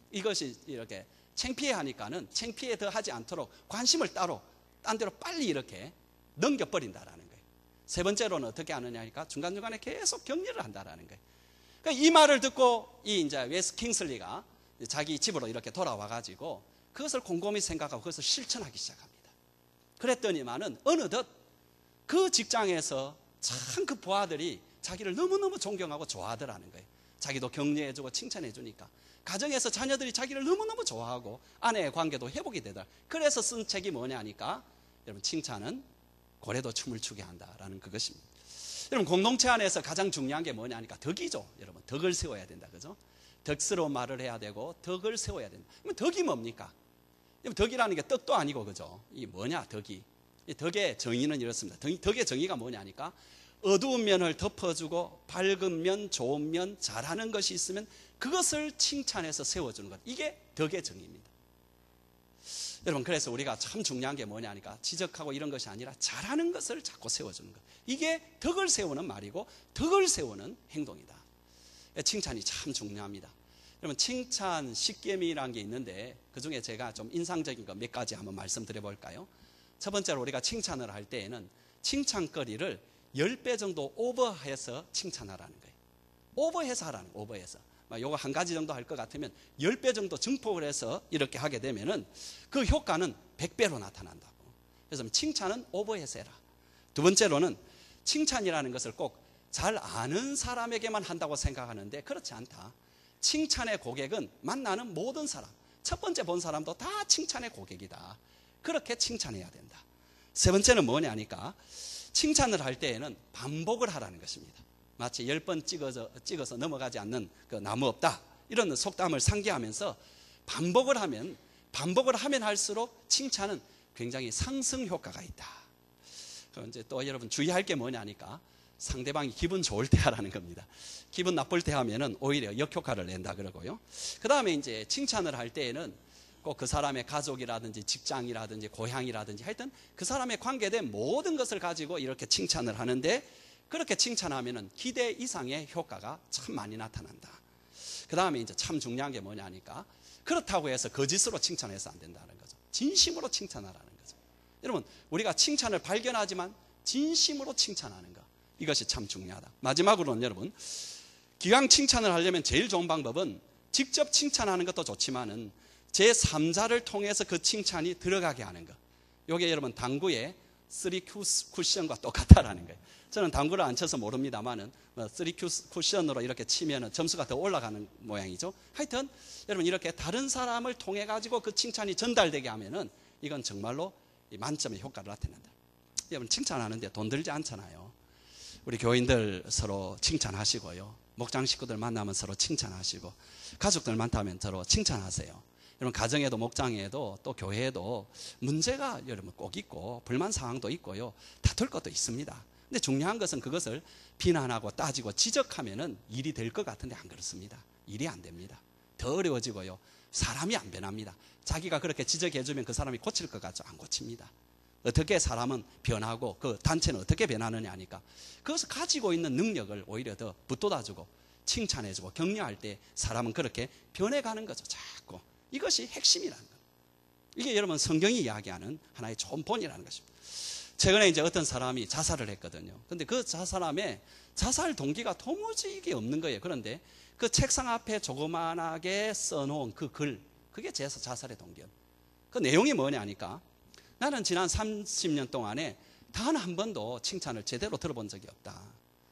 이것이 이렇게 창피해 하니까는 창피해 더 하지 않도록 관심을 따로 딴 데로 빨리 이렇게 넘겨버린다라는 거예요. 세 번째로는 어떻게 하느냐 하니까 중간중간에 계속 격려를 한다라는 거예요. 그러니까 이 말을 듣고 이 이제 웨스 킹슬리가 자기 집으로 이렇게 돌아와가지고 그것을 곰곰이 생각하고 그것을 실천하기 시작합니다. 그랬더니만은 어느덧 그 직장에서 참 그 부하들이 자기를 너무너무 존경하고 좋아하더라는 거예요. 자기도 격려해주고 칭찬해주니까 가정에서 자녀들이 자기를 너무너무 좋아하고 아내의 관계도 회복이 되더라. 그래서 쓴 책이 뭐냐 하니까, 여러분, 칭찬은 고래도 춤을 추게 한다라는 그것입니다. 여러분, 공동체 안에서 가장 중요한 게 뭐냐 하니까 덕이죠. 여러분, 덕을 세워야 된다, 그죠? 덕스러운 말을 해야 되고 덕을 세워야 된다. 그럼 덕이 뭡니까? 덕이라는 게 떡도 아니고, 그죠? 이 뭐냐, 덕이. 이 덕의 정의는 이렇습니다. 덕의 정의가 뭐냐 하니까, 어두운 면을 덮어주고 밝은 면, 좋은 면, 잘하는 것이 있으면 그것을 칭찬해서 세워주는 것, 이게 덕의 정의입니다. 여러분, 그래서 우리가 참 중요한 게 뭐냐 하니까, 지적하고 이런 것이 아니라 잘하는 것을 자꾸 세워주는 것, 이게 덕을 세우는 말이고 덕을 세우는 행동이다. 칭찬이 참 중요합니다. 여러분, 칭찬 10계명이라는 게 있는데 그 중에 제가 좀 인상적인 거 몇 가지 한번 말씀드려 볼까요? 첫 번째로, 우리가 칭찬을 할 때에는 칭찬거리를 10배 정도 오버해서 칭찬하라는 거예요. 오버해서 하라는 거예요. 오버해서. 요거 한 가지 정도 할 것 같으면 10배 정도 증폭을 해서 이렇게 하게 되면은 그 효과는 100배로 나타난다고. 그래서 칭찬은 오버해서 해라. 두 번째로는, 칭찬이라는 것을 꼭 잘 아는 사람에게만 한다고 생각하는데 그렇지 않다. 칭찬의 고객은 만나는 모든 사람, 첫 번째 본 사람도 다 칭찬의 고객이다. 그렇게 칭찬해야 된다. 세 번째는 뭐냐니까, 칭찬을 할 때에는 반복을 하라는 것입니다. 마치 10번 찍어서 넘어가지 않는 그 나무 없다, 이런 속담을 상기하면서 반복을 하면 할수록 칭찬은 굉장히 상승 효과가 있다. 그럼 이제 또 여러분 주의할 게 뭐냐니까, 상대방이 기분 좋을 때 하라는 겁니다. 기분 나쁠 때 하면은 오히려 역효과를 낸다 그러고요. 그 다음에 이제 칭찬을 할 때에는 꼭 그 사람의 가족이라든지 직장이라든지 고향이라든지 하여튼 그 사람에 관계된 모든 것을 가지고 이렇게 칭찬을 하는데, 그렇게 칭찬하면은 기대 이상의 효과가 참 많이 나타난다. 그 다음에 이제 참 중요한 게 뭐냐 하니까, 그렇다고 해서 거짓으로 칭찬해서 안 된다는 거죠. 진심으로 칭찬하라는 거죠. 여러분, 우리가 칭찬을 발견하지만 진심으로 칭찬하는 것, 이것이 참 중요하다. 마지막으로는 여러분, 기왕 칭찬을 하려면 제일 좋은 방법은 직접 칭찬하는 것도 좋지만은 제3자를 통해서 그 칭찬이 들어가게 하는 것. 이게 여러분 당구의 쓰리 쿠션과 똑같다라는 거예요. 저는 당구를 안 쳐서 모릅니다만은 쓰리 쿠션으로 이렇게 치면은 점수가 더 올라가는 모양이죠. 하여튼 여러분 이렇게 다른 사람을 통해 가지고 그 칭찬이 전달되게 하면은 이건 정말로 만점의 효과를 나타낸다. 여러분 칭찬하는데 돈 들지 않잖아요. 우리 교인들 서로 칭찬하시고요. 목장 식구들 만나면 서로 칭찬하시고, 가족들 만나면 서로 칭찬하세요. 여러분 가정에도 목장에도 또 교회에도 문제가 여러분 꼭 있고 불만 사항도 있고요. 다툴 것도 있습니다. 근데 중요한 것은 그것을 비난하고 따지고 지적하면은 일이 될 것 같은데 안 그렇습니다. 일이 안 됩니다. 더 어려워지고요. 사람이 안 변합니다. 자기가 그렇게 지적해주면 그 사람이 고칠 것 같죠? 안 고칩니다. 어떻게 사람은 변하고 그 단체는 어떻게 변하느냐 하니까 그것을 가지고 있는 능력을 오히려 더 붙돋아주고 칭찬해주고 격려할 때 사람은 그렇게 변해가는 거죠. 자꾸. 이것이 핵심이라는 거예요. 이게 여러분 성경이 이야기하는 하나의 좋은 본이라는 것입니다. 최근에 이제 어떤 사람이 자살을 했거든요. 근데 그 사람의 자살 동기가 도무지 이게 없는 거예요. 그런데 그 책상 앞에 조그만하게 써놓은 그 글, 그게 제 자살의 동기예요. 그 내용이 뭐냐 하니까 나는 지난 30년 동안에 단 한 번도 칭찬을 제대로 들어본 적이 없다.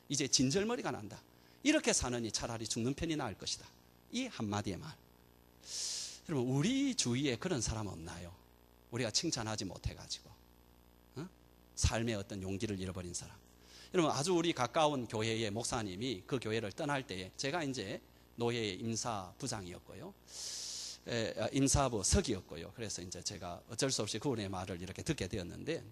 이제 진절머리가 난다. 이렇게 사느니 차라리 죽는 편이 나을 것이다. 이 한마디의 말. 여러분 우리 주위에 그런 사람 없나요? 우리가 칭찬하지 못해가지고 삶의 어떤 용기를 잃어버린 사람. 여러분 아주 우리 가까운 교회의 목사님이 그 교회를 떠날 때에 제가 이제 노예의 임사부장이었고요. 임사부 서기였고요. 그래서 이제 제가 어쩔 수 없이 그분의 말을 이렇게 듣게 되었는데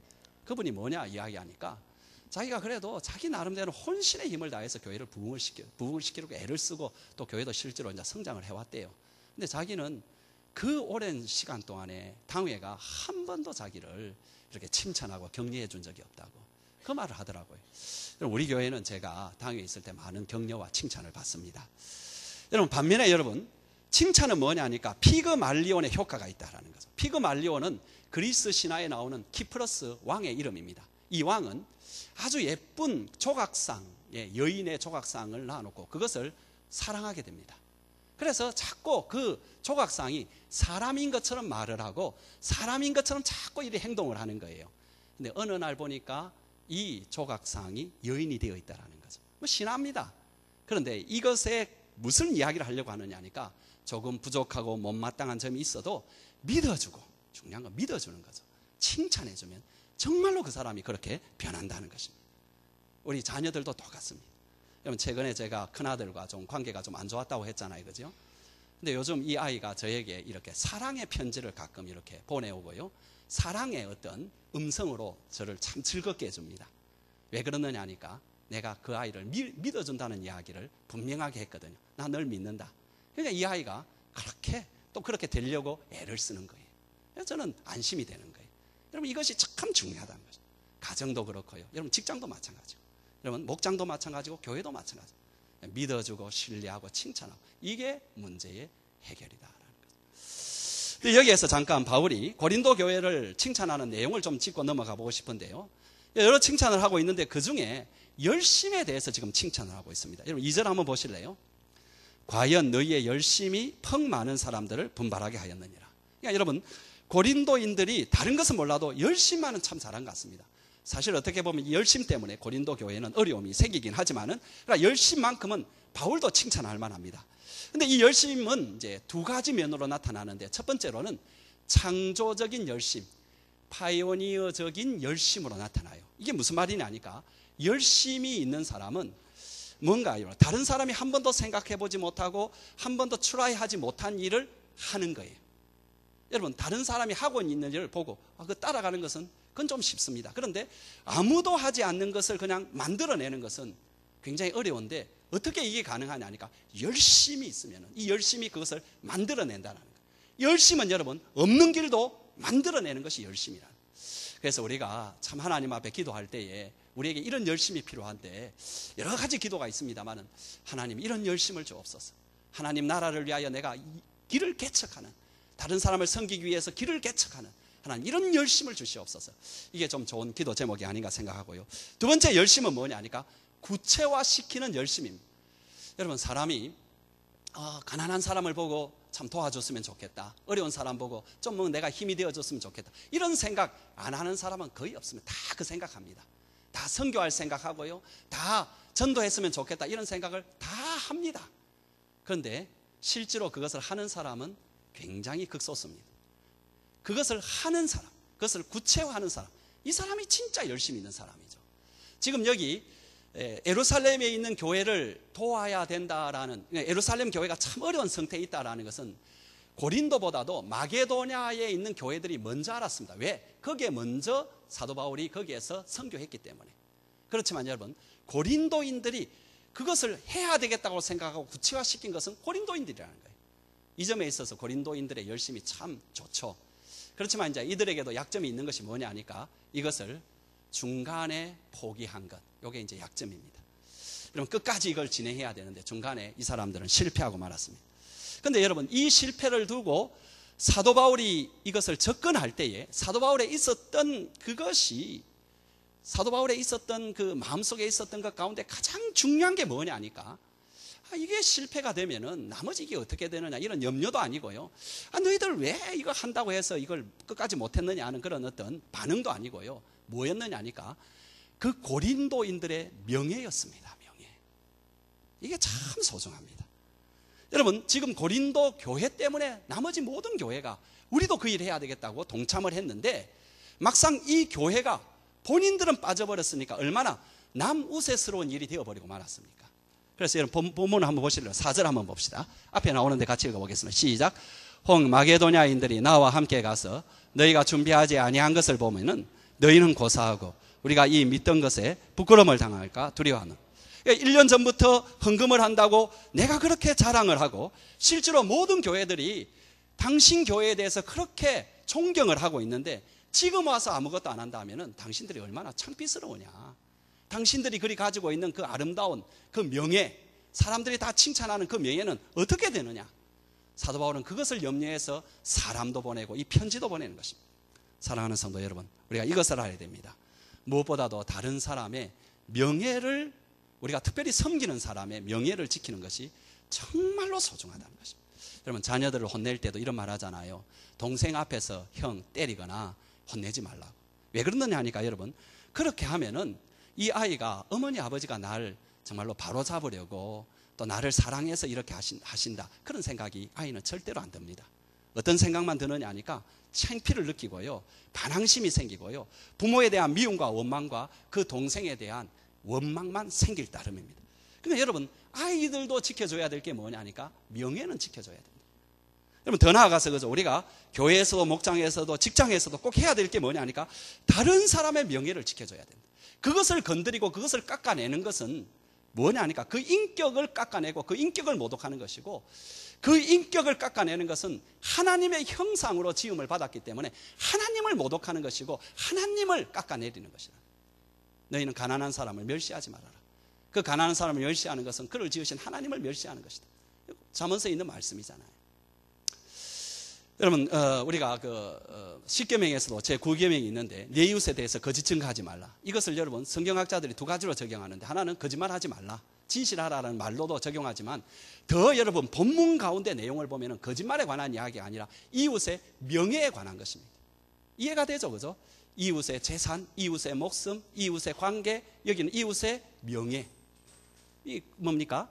그분이 뭐냐 이야기하니까 자기가 그래도 자기 나름대로 혼신의 힘을 다해서 교회를 부흥시키려고 애를 쓰고 또 교회도 실제로 이제 성장을 해왔대요. 근데 자기는 그 오랜 시간 동안에 당회가 한 번도 자기를 이렇게 칭찬하고 격려해 준 적이 없다고 그 말을 하더라고요. 우리 교회는 제가 당회에 있을 때 많은 격려와 칭찬을 받습니다. 여러분 반면에 여러분 칭찬은 뭐냐 하니까 피그말리온의 효과가 있다라는 거죠. 피그말리온은 그리스 신화에 나오는 키프러스 왕의 이름입니다. 이 왕은 아주 예쁜 조각상, 여인의 조각상을 놔놓고 그것을 사랑하게 됩니다. 그래서 자꾸 그 조각상이 사람인 것처럼 말을 하고 사람인 것처럼 자꾸 이렇게 행동을 하는 거예요. 근데 어느 날 보니까 이 조각상이 여인이 되어 있다는 거죠. 뭐 신화입니다. 그런데 이것에 무슨 이야기를 하려고 하느냐 하니까 조금 부족하고 못마땅한 점이 있어도 믿어주고 중요한 건 믿어주는 거죠. 칭찬해주면 정말로 그 사람이 그렇게 변한다는 것입니다. 우리 자녀들도 똑같습니다. 여러분 최근에 제가 큰아들과 좀 관계가 좀 안 좋았다고 했잖아요. 그죠? 근데 요즘 이 아이가 저에게 이렇게 사랑의 편지를 가끔 이렇게 보내오고요. 사랑의 어떤 음성으로 저를 참 즐겁게 해줍니다. 왜 그러느냐 하니까 내가 그 아이를 믿어준다는 이야기를 분명하게 했거든요. 나 널 믿는다. 그러니까 이 아이가 그렇게 되려고 애를 쓰는 거예요. 그래서 저는 안심이 되는 거예요. 여러분 이것이 참 중요하다는 거죠. 가정도 그렇고요. 여러분 직장도 마찬가지고 여러분 목장도 마찬가지고 교회도 마찬가지고 믿어주고 신뢰하고 칭찬하고 이게 문제의 해결이다라는 거죠. 여기에서 잠깐 바울이 고린도 교회를 칭찬하는 내용을 좀 짚고 넘어가 보고 싶은데요. 여러 칭찬을 하고 있는데 그중에 열심에 대해서 지금 칭찬을 하고 있습니다. 여러분 2절 한번 보실래요? 과연 너희의 열심이 퍽 많은 사람들을 분발하게 하였느니라. 그러니까 여러분 고린도인들이 다른 것은 몰라도 열심만은 참 잘한 것 같습니다. 사실 어떻게 보면 이 열심 때문에 고린도 교회는 어려움이 생기긴 하지만은 그러니까 열심만큼은 바울도 칭찬할 만합니다. 근데 이 열심은 이제 두 가지 면으로 나타나는데 첫 번째로는 창조적인 열심, 파이오니어적인 열심으로 나타나요. 이게 무슨 말이냐 하니까 열심이 있는 사람은 뭔가요? 다른 사람이 한 번도 생각해보지 못하고 한 번도 트라이하지 못한 일을 하는 거예요. 여러분 다른 사람이 하고 있는 일을 보고 그 따라가는 것은 그건 좀 쉽습니다. 그런데 아무도 하지 않는 것을 그냥 만들어내는 것은 굉장히 어려운데 어떻게 이게 가능하냐 하니까 열심이 있으면 이 열심이 그것을 만들어낸다는 거예요. 열심은 여러분 없는 길도 만들어내는 것이 열심이라. 그래서 우리가 참 하나님 앞에 기도할 때에 우리에게 이런 열심이 필요한데 여러 가지 기도가 있습니다만은 하나님 이런 열심을 주옵소서. 하나님 나라를 위하여 내가 길을 개척하는 다른 사람을 섬기기 위해서 길을 개척하는 하나님 이런 열심을 주시옵소서. 이게 좀 좋은 기도 제목이 아닌가 생각하고요. 두 번째 열심은 뭐냐 하니까 구체화시키는 열심입니다. 여러분 사람이 가난한 사람을 보고 참 도와줬으면 좋겠다. 어려운 사람 보고 좀 내가 힘이 되어줬으면 좋겠다. 이런 생각 안 하는 사람은 거의 없습니다. 다 그 생각합니다. 다 선교할 생각하고요, 다 전도했으면 좋겠다 이런 생각을 다 합니다. 그런데 실제로 그것을 하는 사람은 굉장히 극소수입니다. 그것을 하는 사람, 그것을 구체화하는 사람, 이 사람이 진짜 열심히 있는 사람이죠. 지금 여기 예루살렘에 있는 교회를 도와야 된다라는, 예루살렘 교회가 참 어려운 상태에 있다라는 것은 고린도보다도 마게도냐에 있는 교회들이 먼저 알았습니다. 왜? 거기에 먼저 사도 바울이 거기에서 선교했기 때문에. 그렇지만 여러분, 고린도인들이 그것을 해야 되겠다고 생각하고 구체화시킨 것은 고린도인들이라는 거예요. 이 점에 있어서 고린도인들의 열심이 참 좋죠. 그렇지만 이제 이들에게도 약점이 있는 것이 뭐냐 하니까 이것을 중간에 포기한 것, 이게 이제 약점입니다. 그럼 끝까지 이걸 진행해야 되는데 중간에 이 사람들은 실패하고 말았습니다. 그런데 여러분, 이 실패를 두고 사도 바울이 이것을 접근할 때에 사도 바울에 있었던 그것이, 사도 바울에 있었던 그 마음속에 있었던 것 가운데 가장 중요한 게 뭐냐 하니까, 이게 실패가 되면은 나머지 이게 어떻게 되느냐 이런 염려도 아니고요, 너희들 왜 이거 한다고 해서 이걸 끝까지 못했느냐 하는 그런 어떤 반응도 아니고요, 뭐였느냐 하니까 그 고린도인들의 명예였습니다. 명예. 이게 참 소중합니다. 여러분, 지금 고린도 교회 때문에 나머지 모든 교회가 우리도 그 일을 해야 되겠다고 동참을 했는데, 막상 이 교회가 본인들은 빠져버렸으니까 얼마나 남우세스러운 일이 되어버리고 말았습니까? 그래서 여러분 본문을 한번 보실래요? 4절 한번 봅시다. 앞에 나오는데 같이 읽어보겠습니다. 시작. 혹 마게도냐인들이 나와 함께 가서 너희가 준비하지 아니한 것을 보면은 너희는 고사하고 우리가 이 믿던 것에 부끄러움을 당할까 두려워하는. 1년 전부터 헌금을 한다고 내가 그렇게 자랑을 하고 실제로 모든 교회들이 당신 교회에 대해서 그렇게 존경을 하고 있는데 지금 와서 아무것도 안 한다 하면은 당신들이 얼마나 창피스러우냐. 당신들이 그리 가지고 있는 그 아름다운 그 명예, 사람들이 다 칭찬하는 그 명예는 어떻게 되느냐. 사도 바울은 그것을 염려해서 사람도 보내고 이 편지도 보내는 것입니다. 사랑하는 성도 여러분, 우리가 이것을 알아야 됩니다. 무엇보다도 다른 사람의 명예를, 우리가 특별히 섬기는 사람의 명예를 지키는 것이 정말로 소중하다는 것입니다. 여러분, 자녀들을 혼낼 때도 이런 말 하잖아요. 동생 앞에서 형 때리거나 혼내지 말라고. 왜 그러느냐 하니까 여러분, 그렇게 하면은 이 아이가 어머니 아버지가 날 정말로 바로 잡으려고 또 나를 사랑해서 이렇게 하신다, 그런 생각이 아이는 절대로 안 듭니다. 어떤 생각만 드느냐 하니까 창피를 느끼고요, 반항심이 생기고요, 부모에 대한 미움과 원망과 그 동생에 대한 원망만 생길 따름입니다. 그러니까 여러분, 아이들도 지켜줘야 될 게 뭐냐 하니까 명예는 지켜줘야 됩니다. 여러분, 더 나아가서 그죠, 우리가 교회에서도 목장에서도 직장에서도 꼭 해야 될 게 뭐냐 하니까 다른 사람의 명예를 지켜줘야 됩니다. 그것을 건드리고 그것을 깎아내는 것은 뭐냐 하니까 그 인격을 깎아내고 그 인격을 모독하는 것이고, 그 인격을 깎아내는 것은 하나님의 형상으로 지음을 받았기 때문에 하나님을 모독하는 것이고 하나님을 깎아내리는 것이다. 너희는 가난한 사람을 멸시하지 말아라. 그 가난한 사람을 멸시하는 것은 그를 지으신 하나님을 멸시하는 것이다. 잠언서에 있는 말씀이잖아요. 여러분, 우리가 십계명에서도 제9계명이 있는데 내 이웃에 대해서 거짓 증거하지 말라. 이것을 여러분 성경학자들이 두 가지로 적용하는데, 하나는 거짓말하지 말라, 진실하라는 말로도 적용하지만, 더 여러분 본문 가운데 내용을 보면은 거짓말에 관한 이야기가 아니라 이웃의 명예에 관한 것입니다. 이해가 되죠, 그죠? 이웃의 재산, 이웃의 목숨, 이웃의 관계, 여기는 이웃의 명예. 이 뭡니까?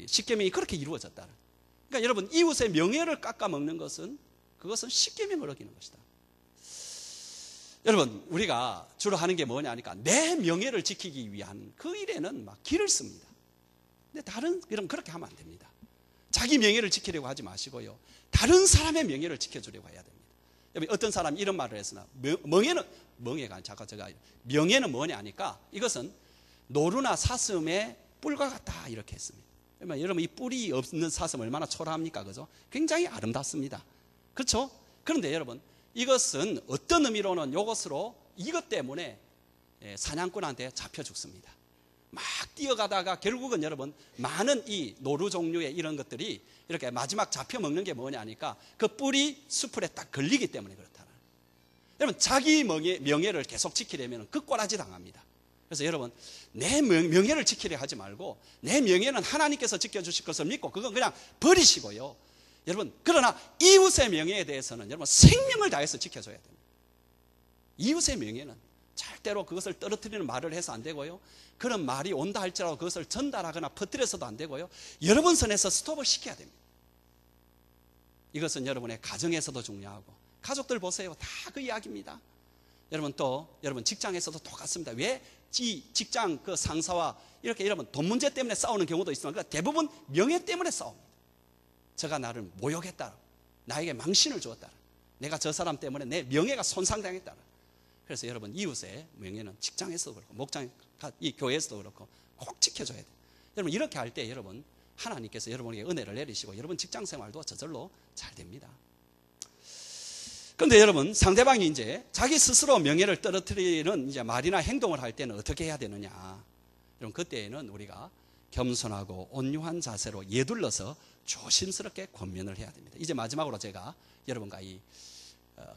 십계명이 그렇게 이루어졌다. 그러니까 여러분, 이웃의 명예를 깎아먹는 것은, 그것은 십계명을 어기는 것이다. 여러분, 우리가 주로 하는 게 뭐냐 하니까 내 명예를 지키기 위한 그 일에는 막 기를 씁니다. 근데 다른 이런 그렇게 하면 안 됩니다. 자기 명예를 지키려고 하지 마시고요, 다른 사람의 명예를 지켜주려고 해야 됩니다. 여러분, 어떤 사람이 이런 말을 했으나, 명예는 뭐냐 하니까 이것은 노루나 사슴의 뿔과 같다, 이렇게 했습니다. 여러분, 이 뿔이 없는 사슴 얼마나 초라합니까? 그죠? 굉장히 아름답습니다. 그렇죠? 그런데 여러분, 이것은 어떤 의미로는 이것 때문에 사냥꾼한테 잡혀 죽습니다. 막 뛰어가다가 결국은 여러분, 많은 이 노루 종류의 이런 것들이 이렇게 마지막 잡혀 먹는 게 뭐냐 하니까 그 뿔이 수풀에 딱 걸리기 때문에 그렇다. 여러분, 자기 명예를 계속 지키려면 그 꼬라지 당합니다. 그래서 여러분, 내 명예를 지키려 하지 말고 내 명예는 하나님께서 지켜주실 것을 믿고 그건 그냥 버리시고요, 여러분, 그러나 이웃의 명예에 대해서는 여러분 생명을 다해서 지켜줘야 됩니다. 이웃의 명예는 절대로 그것을 떨어뜨리는 말을 해서 안 되고요. 그런 말이 온다 할지라도 그것을 전달하거나 퍼뜨려서도 안 되고요. 여러분 선에서 스톱을 시켜야 됩니다. 이것은 여러분의 가정에서도 중요하고, 가족들 보세요. 다 그 이야기입니다. 여러분 또 여러분 직장에서도 똑같습니다. 왜 직장 그 상사와 이렇게 여러분 돈 문제 때문에 싸우는 경우도 있지만 대부분 명예 때문에 싸웁니다. 저가 나를 모욕했다, 나에게 망신을 주었다, 내가 저 사람 때문에 내 명예가 손상당했다. 그래서 여러분 이웃의 명예는 직장에서도 그렇고 목장 이 교회에서도 그렇고 꼭 지켜줘야 돼요. 여러분 이렇게 할 때 여러분 하나님께서 여러분에게 은혜를 내리시고 여러분 직장 생활도 저절로 잘 됩니다. 그런데 여러분 상대방이 이제 자기 스스로 명예를 떨어뜨리는 이제 말이나 행동을 할 때는 어떻게 해야 되느냐? 여러분 그때에는 우리가 겸손하고 온유한 자세로 예둘러서 조심스럽게 권면을 해야 됩니다. 이제 마지막으로 제가 여러분과 이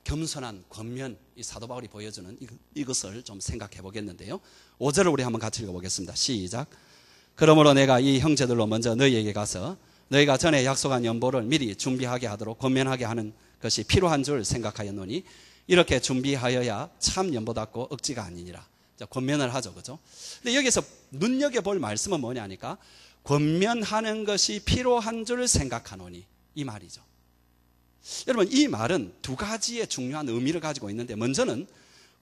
겸손한 권면, 이 사도 바울이 보여주는 이것을 좀 생각해 보겠는데요. 5절을 우리 한번 같이 읽어보겠습니다. 시작. 그러므로 내가 이 형제들로 먼저 너희에게 가서 너희가 전에 약속한 연보를 미리 준비하게 하도록 권면하게 하는 것이 필요한 줄 생각하였노니 이렇게 준비하여야 참 연보답고 억지가 아니니라. 권면을 하죠, 그죠? 근데 여기서 눈여겨볼 말씀은 뭐냐니까 권면하는 것이 필요한 줄 생각하노니 이 말이죠. 여러분 이 말은 두 가지의 중요한 의미를 가지고 있는데, 먼저는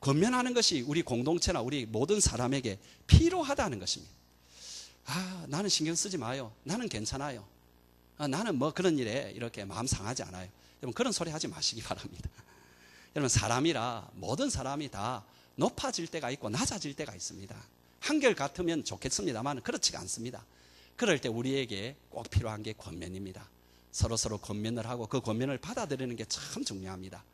권면하는 것이 우리 공동체나 우리 모든 사람에게 필요하다는 것입니다. 나는 신경 쓰지 마요. 나는 괜찮아요. 나는 뭐 그런 일에 이렇게 마음 상하지 않아요. 여러분 그런 소리 하지 마시기 바랍니다. 여러분 사람이라 모든 사람이 다 높아질 때가 있고 낮아질 때가 있습니다. 한결 같으면 좋겠습니다만 그렇지가 않습니다. 그럴 때 우리에게 꼭 필요한 게 권면입니다. 서로 권면을 하고 그 권면을 받아들이는 게 참 중요합니다.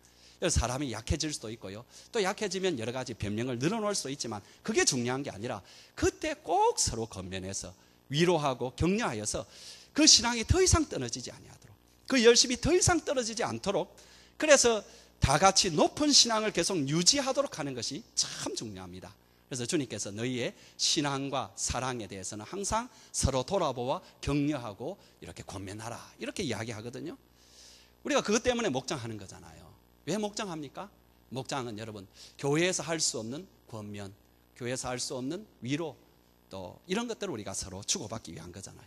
사람이 약해질 수도 있고요. 또 약해지면 여러 가지 변명을 늘어놓을 수도 있지만 그게 중요한 게 아니라 그때 꼭 서로 권면해서 위로하고 격려하여서 그 신앙이 더 이상 떨어지지 아니하도록, 그 열심이 더 이상 떨어지지 않도록, 그래서 다 같이 높은 신앙을 계속 유지하도록 하는 것이 참 중요합니다. 그래서 주님께서 너희의 신앙과 사랑에 대해서는 항상 서로 돌아보아 격려하고 이렇게 권면하라 이렇게 이야기하거든요. 우리가 그것 때문에 목장하는 거잖아요. 왜 목장합니까? 목장은 여러분 교회에서 할 수 없는 권면, 교회에서 할 수 없는 위로, 또 이런 것들을 우리가 서로 주고받기 위한 거잖아요.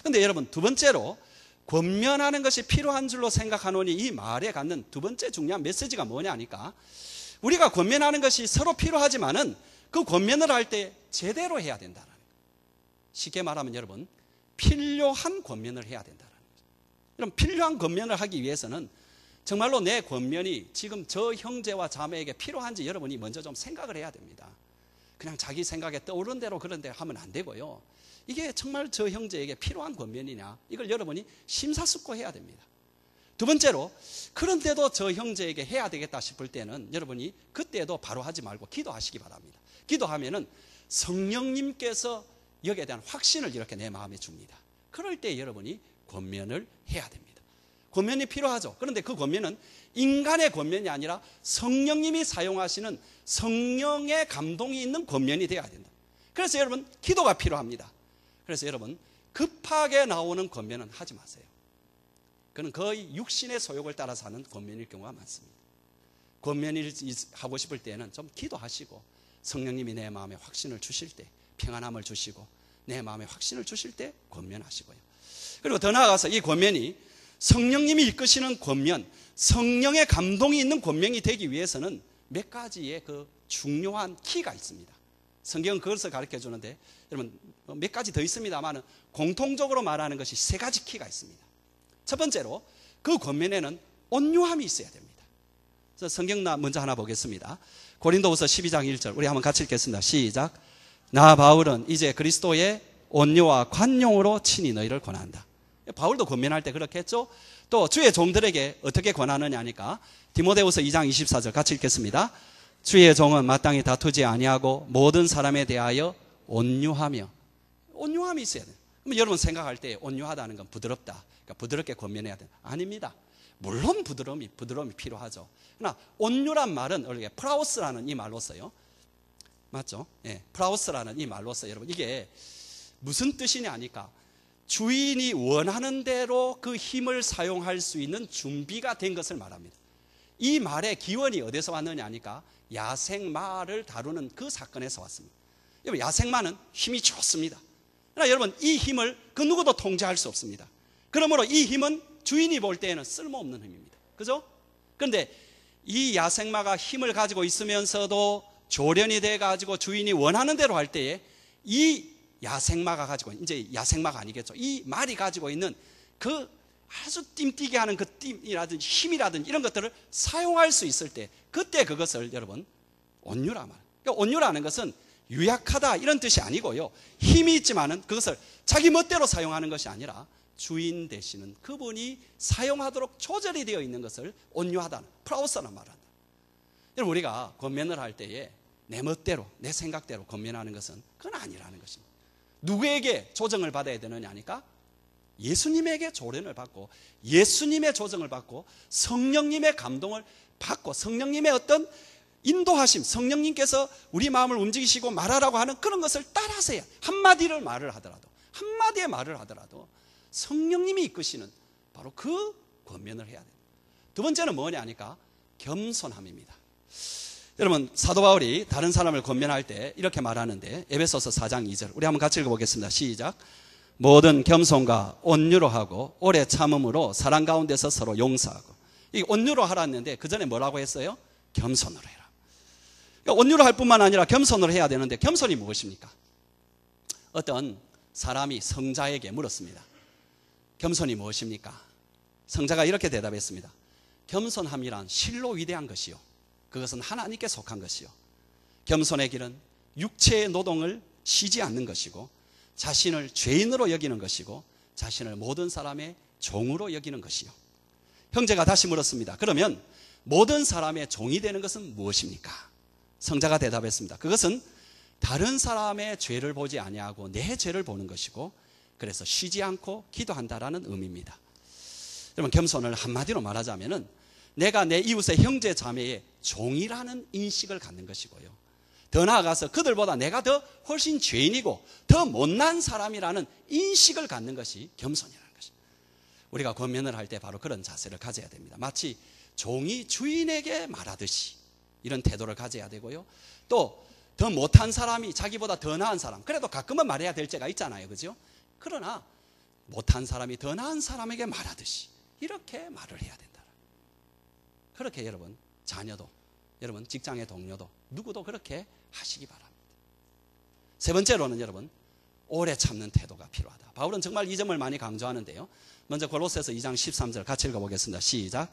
그런데 여러분 두 번째로 권면하는 것이 필요한 줄로 생각하노니 이 말에 갖는 두 번째 중요한 메시지가 뭐냐니까 우리가 권면하는 것이 서로 필요하지만은 그 권면을 할 때 제대로 해야 된다는 거예요. 쉽게 말하면 여러분 필요한 권면을 해야 된다는 거죠. 그럼 필요한 권면을 하기 위해서는 정말로 내 권면이 지금 저 형제와 자매에게 필요한지 여러분이 먼저 좀 생각을 해야 됩니다. 그냥 자기 생각에 떠오른 대로 그런 데 하면 안 되고요. 이게 정말 저 형제에게 필요한 권면이냐 이걸 여러분이 심사숙고해야 됩니다. 두 번째로 그런데도 저 형제에게 해야 되겠다 싶을 때는 여러분이 그때도 바로 하지 말고 기도하시기 바랍니다. 기도하면은 성령님께서 여기에 대한 확신을 이렇게 내 마음에 줍니다. 그럴 때 여러분이 권면을 해야 됩니다. 권면이 필요하죠. 그런데 그 권면은 인간의 권면이 아니라 성령님이 사용하시는 성령의 감동이 있는 권면이 되어야 된다. 그래서 여러분 기도가 필요합니다. 그래서 여러분 급하게 나오는 권면은 하지 마세요. 그는 거의 육신의 소욕을 따라서 하는 권면일 경우가 많습니다. 권면을 하고 싶을 때는 좀 기도하시고 성령님이 내 마음에 확신을 주실 때, 평안함을 주시고 내 마음에 확신을 주실 때 권면하시고요. 그리고 더 나아가서 이 권면이 성령님이 이끄시는 권면, 성령의 감동이 있는 권면이 되기 위해서는 몇 가지의 그 중요한 키가 있습니다. 성경은 그것을 가르쳐 주는데 여러분 몇 가지 더 있습니다만 공통적으로 말하는 것이 세 가지 키가 있습니다. 첫 번째로 그 권면에는 온유함이 있어야 됩니다. 그래서 성경 먼저 하나 보겠습니다. 고린도후서 12장 1절 우리 한번 같이 읽겠습니다. 시작. 나 바울은 이제 그리스도의 온유와 관용으로 친히 너희를 권한다. 바울도 권면할 때 그렇게 했죠. 또 주의 종들에게 어떻게 권하느냐 하니까 디모데후서 2장 24절 같이 읽겠습니다. 주의 종은 마땅히 다투지 아니하고 모든 사람에 대하여 온유하며, 온유함이 있어야 돼요. 그럼 여러분 생각할 때 온유하다는 건 부드럽다, 그러니까 부드럽게 권면해야 돼요. 아닙니다. 물론 부드러움이 필요하죠. 그러나 온유란 말은 원래 프라우스라는 이 말로 써요. 맞죠? 예, 프라우스라는 이 말로 써요. 여러분 이게 무슨 뜻이냐 하니까 주인이 원하는 대로 그 힘을 사용할 수 있는 준비가 된 것을 말합니다. 이 말의 기원이 어디서 왔느냐 하니까 야생마를 다루는 그 사건에서 왔습니다. 여러분, 야생마는 힘이 좋습니다. 그러나 여러분, 이 힘을 그 누구도 통제할 수 없습니다. 그러므로 이 힘은 주인이 볼 때에는 쓸모없는 힘입니다. 그죠? 그런데 이 야생마가 힘을 가지고 있으면서도 조련이 돼가지고 주인이 원하는 대로 할 때에 이 야생마가 가지고, 이제 야생마가 아니겠죠, 이 말이 가지고 있는 그 아주 띵뛰게 하는 그 띵이라든지 힘이라든지 이런 것들을 사용할 수 있을 때, 그때 그것을 여러분 온유라 말이에요. 그러니까 온유라는 것은 유약하다 이런 뜻이 아니고요, 힘이 있지만은 그것을 자기 멋대로 사용하는 것이 아니라 주인 되시는 그분이 사용하도록 조절이 되어 있는 것을 온유하다는, 프라우스라는 말을 한다. 여러분, 우리가 권면을 할 때에 내 멋대로 내 생각대로 권면하는 것은 그건 아니라는 것입니다. 누구에게 조정을 받아야 되느냐 하니까 예수님에게 조련을 받고 예수님의 조정을 받고 성령님의 감동을 받고 성령님의 어떤 인도하심, 성령님께서 우리 마음을 움직이시고 말하라고 하는 그런 것을 따라서 해야, 한마디의 말을 하더라도 성령님이 이끄시는 바로 그 권면을 해야 됩니다. 두 번째는 뭐냐 하니까 겸손함입니다. 여러분, 사도 바울이 다른 사람을 권면할 때 이렇게 말하는데, 에베소서 4장 2절 우리 한번 같이 읽어보겠습니다. 시작. 모든 겸손과 온유로 하고 오래 참음으로 사랑 가운데서 서로 용서하고. 이 온유로 하라는데 그 전에 뭐라고 했어요? 겸손으로 해라. 그러니까 온유로 할 뿐만 아니라 겸손으로 해야 되는데, 겸손이 무엇입니까? 어떤 사람이 성자에게 물었습니다. 겸손이 무엇입니까? 성자가 이렇게 대답했습니다. 겸손함이란 실로 위대한 것이요, 그것은 하나님께 속한 것이요, 겸손의 길은 육체의 노동을 쉬지 않는 것이고 자신을 죄인으로 여기는 것이고 자신을 모든 사람의 종으로 여기는 것이요. 형제가 다시 물었습니다. 그러면 모든 사람의 종이 되는 것은 무엇입니까? 성자가 대답했습니다. 그것은 다른 사람의 죄를 보지 아니하고 내 죄를 보는 것이고 그래서 쉬지 않고 기도한다라는 의미입니다. 여러분, 겸손을 한마디로 말하자면은 내가 내 이웃의 형제 자매의 종이라는 인식을 갖는 것이고요, 더 나아가서 그들보다 내가 더 훨씬 죄인이고 더 못난 사람이라는 인식을 갖는 것이 겸손이라는 것입니다. 우리가 권면을 할 때 바로 그런 자세를 가져야 됩니다. 마치 종이 주인에게 말하듯이 이런 태도를 가져야 되고요, 또 더 못한 사람이 자기보다 더 나은 사람, 그래도 가끔은 말해야 될 때가 있잖아요, 그죠? 그러나 못한 사람이 더 나은 사람에게 말하듯이 이렇게 말을 해야 된다. 그렇게 여러분, 자녀도, 여러분 직장의 동료도, 누구도 그렇게 하시기 바랍니다. 세 번째로는 여러분, 오래 참는 태도가 필요하다. 바울은 정말 이 점을 많이 강조하는데요, 먼저 골로새서 2장 13절 같이 읽어보겠습니다. 시작.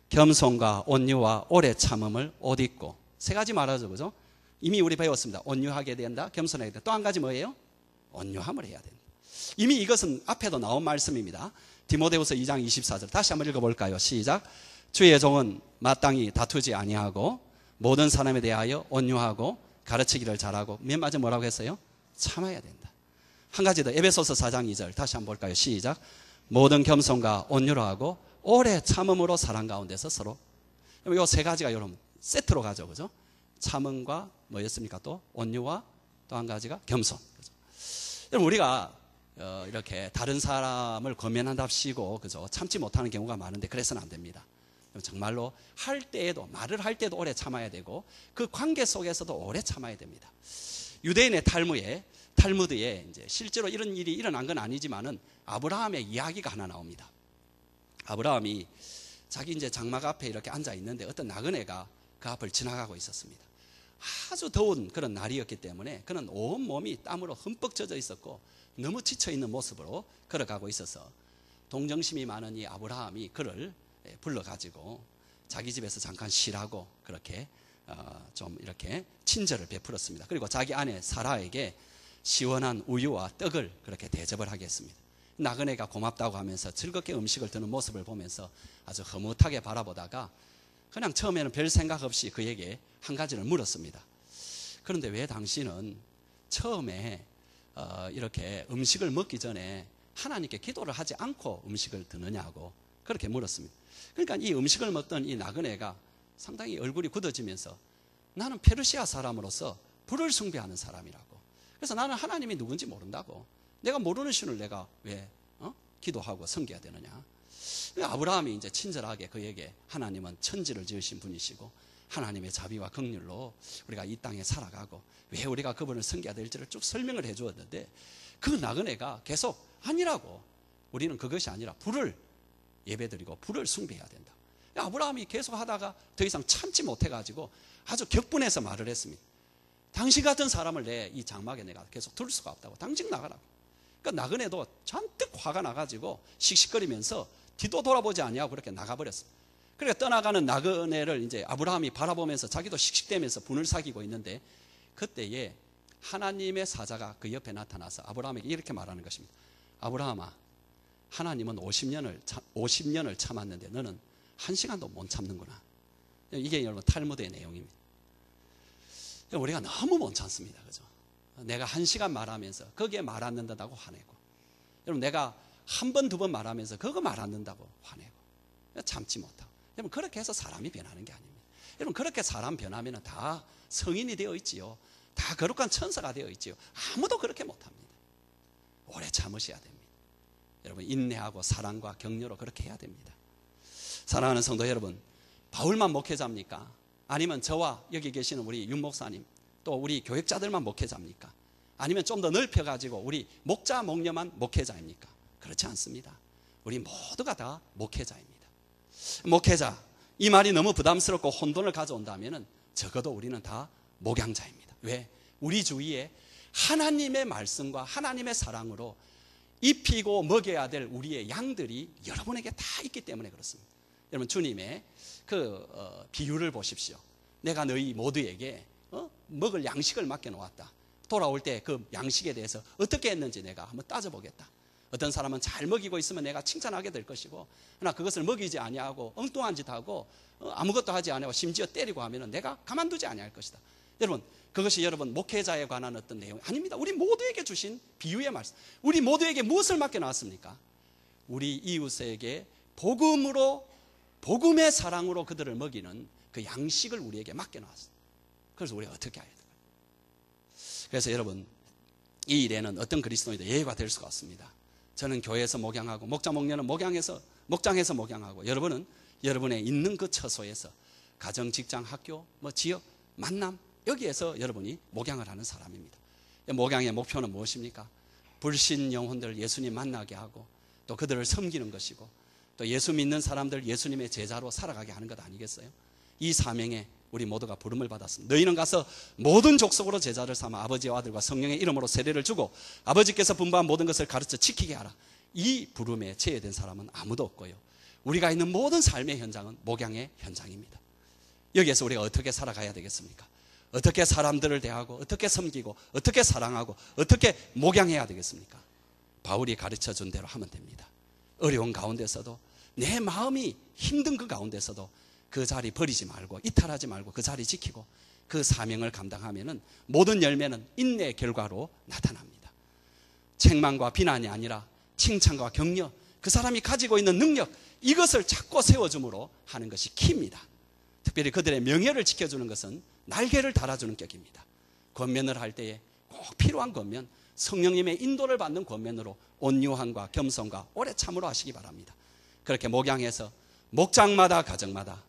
겸손과 온유와 오래 참음을 옷 입고. 세 가지 말하죠, 그죠? 이미 우리 배웠습니다. 온유하게 된다, 겸손하게 된다. 또 한 가지 뭐예요? 온유함을 해야 된다. 이미 이것은 앞에도 나온 말씀입니다. 디모데후서 2장 24절 다시 한번 읽어볼까요? 시작. 주의 종은 마땅히 다투지 아니하고 모든 사람에 대하여 온유하고 가르치기를 잘하고, 맨 마지막에 뭐라고 했어요? 참아야 된다. 한 가지 더, 에베소서 4장 2절 다시 한번 볼까요? 시작. 모든 겸손과 온유로 하고 오래 참음으로 사랑 가운데서 서로. 이 세 가지가 여러분 세트로 가죠, 그죠? 참음과 뭐였습니까? 또 온유와 또 한 가지가 겸손. 그죠? 여러분, 우리가 이렇게 다른 사람을 권면한답시고, 그죠? 참지 못하는 경우가 많은데 그래서는 안 됩니다. 정말로 할 때에도, 말을 할 때도 오래 참아야 되고 그 관계 속에서도 오래 참아야 됩니다. 유대인의 탈무드에 이제 실제로 이런 일이 일어난 건 아니지만은 아브라함의 이야기가 하나 나옵니다. 아브라함이 자기 이제 장막 앞에 이렇게 앉아 있는데 어떤 나그네가 그 앞을 지나가고 있었습니다. 아주 더운 그런 날이었기 때문에 그는 온 몸이 땀으로 흠뻑 젖어 있었고 너무 지쳐 있는 모습으로 걸어가고 있어서 동정심이 많은 이 아브라함이 그를 불러가지고 자기 집에서 잠깐 쉬라고 그렇게 좀 이렇게 친절을 베풀었습니다. 그리고 자기 아내 사라에게 시원한 우유와 떡을 그렇게 대접을 하게 했습니다. 나그네가 고맙다고 하면서 즐겁게 음식을 드는 모습을 보면서 아주 흐뭇하게 바라보다가 그냥 처음에는 별 생각 없이 그에게 한 가지를 물었습니다. 그런데 왜 당신은 처음에 이렇게 음식을 먹기 전에 하나님께 기도를 하지 않고 음식을 드느냐고 그렇게 물었습니다. 그러니까 이 음식을 먹던 이 나그네가 상당히 얼굴이 굳어지면서 나는 페르시아 사람으로서 불을 숭배하는 사람이라고, 그래서 나는 하나님이 누군지 모른다고, 내가 모르는 신을 내가 왜 기도하고 섬겨야 되느냐. 아브라함이 이제 친절하게 그에게 하나님은 천지를 지으신 분이시고 하나님의 자비와 긍휼로 우리가 이 땅에 살아가고 왜 우리가 그분을 섬겨야 될지를 쭉 설명을 해 주었는데 그 나그네가 계속 아니라고, 우리는 그것이 아니라 불을 예배드리고 불을 숭배해야 된다. 아브라함이 계속 하다가 더 이상 참지 못해가지고 아주 격분해서 말을 했습니다. 당신 같은 사람을 내 이 장막에 내가 계속 둘 수가 없다고. 당신 나가라고. 그러니까 나그네도 잔뜩 화가 나가지고 씩씩거리면서 뒤도 돌아보지 아니하고 그렇게 나가버렸습니다. 그러니까 떠나가는 나그네를 이제 아브라함이 바라보면서 자기도 씩씩대면서 분을 사귀고 있는데 그때에 하나님의 사자가 그 옆에 나타나서 아브라함에게 이렇게 말하는 것입니다. 아브라함아, 하나님은 50년을 참았는데 너는 1시간도 못 참는구나. 이게 여러분 탈무드의 내용입니다. 우리가 너무 못 참습니다. 그죠? 내가 1시간 말하면서 거기에 말 안 듣는다고 화내고, 여러분 내가 한 번, 두 번 말하면서 그거 말 안 듣는다고 화내고, 참지 못하고. 여러분 그렇게 해서 사람이 변하는 게 아닙니다. 여러분 그렇게 사람 변하면 다 성인이 되어 있지요. 다 거룩한 천사가 되어 있지요. 아무도 그렇게 못합니다. 오래 참으셔야 됩니다. 여러분 인내하고 사랑과 격려로 그렇게 해야 됩니다. 사랑하는 성도 여러분, 바울만 목회자입니까? 아니면 저와 여기 계시는 우리 윤 목사님 또 우리 교역자들만 목회자입니까? 아니면 좀 더 넓혀가지고 우리 목자 목녀만 목회자입니까? 그렇지 않습니다. 우리 모두가 다 목회자입니다. 목회자, 이 말이 너무 부담스럽고 혼돈을 가져온다면 적어도 우리는 다 목양자입니다. 왜? 우리 주위에 하나님의 말씀과 하나님의 사랑으로 입히고 먹여야 될 우리의 양들이 여러분에게 다 있기 때문에 그렇습니다. 여러분 주님의 비유를 보십시오. 내가 너희 모두에게 먹을 양식을 맡겨놓았다. 돌아올 때 그 양식에 대해서 어떻게 했는지 내가 한번 따져보겠다. 어떤 사람은 잘 먹이고 있으면 내가 칭찬하게 될 것이고, 그러나 그것을 먹이지 아니하고 엉뚱한 짓 하고 아무것도 하지 아니하고 심지어 때리고 하면 내가 가만두지 아니할 것이다. 여러분 그것이 여러분 목회자에 관한 어떤 내용 아닙니다. 우리 모두에게 주신 비유의 말씀. 우리 모두에게 무엇을 맡겨놨습니까? 우리 이웃에게 복음의 사랑으로 그들을 먹이는 그 양식을 우리에게 맡겨놨습니다. 그래서 우리가 어떻게 해야 될까요? 그래서 여러분 이 일에는 어떤 그리스도인도 예외가 될 수가 없습니다. 저는 교회에서 목양하고 목자 목녀는 목장에서 목양하고, 여러분은 여러분의 있는 그 처소에서 가정, 직장, 학교, 지역, 만남, 여기에서 여러분이 목양을 하는 사람입니다. 목양의 목표는 무엇입니까? 불신 영혼들 예수님 만나게 하고 또 그들을 섬기는 것이고 또 예수 믿는 사람들 예수님의 제자로 살아가게 하는 것 아니겠어요? 이 사명에 우리 모두가 부름을 받았습니다. 너희는 가서 모든 족속으로 제자를 삼아 아버지와 아들과 성령의 이름으로 세례를 주고 아버지께서 분부한 모든 것을 가르쳐 지키게 하라. 이 부름에 제외된 사람은 아무도 없고요. 우리가 있는 모든 삶의 현장은 목양의 현장입니다. 여기에서 우리가 어떻게 살아가야 되겠습니까? 어떻게 사람들을 대하고 어떻게 섬기고 어떻게 사랑하고 어떻게 목양해야 되겠습니까? 바울이 가르쳐준 대로 하면 됩니다. 어려운 가운데서도 내 마음이 힘든 그 가운데서도 그 자리 버리지 말고 이탈하지 말고 그 자리 지키고 그 사명을 감당하면은 모든 열매는 인내의 결과로 나타납니다. 책망과 비난이 아니라 칭찬과 격려, 그 사람이 가지고 있는 능력, 이것을 찾고 세워줌으로 하는 것이 키입니다. 특별히 그들의 명예를 지켜주는 것은 날개를 달아주는 격입니다. 권면을 할 때에 꼭 필요한 권면, 성령님의 인도를 받는 권면으로 온유함과 겸손과 오래 참으로 하시기 바랍니다. 그렇게 목양해서 목장마다 가정마다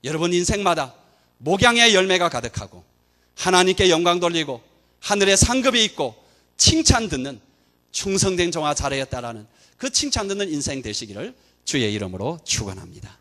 여러분 인생마다 목양의 열매가 가득하고 하나님께 영광 돌리고 하늘에 상급이 있고 칭찬 듣는 충성된 종아 잘하였다라는 그 칭찬 듣는 인생 되시기를 주의 이름으로 축원합니다.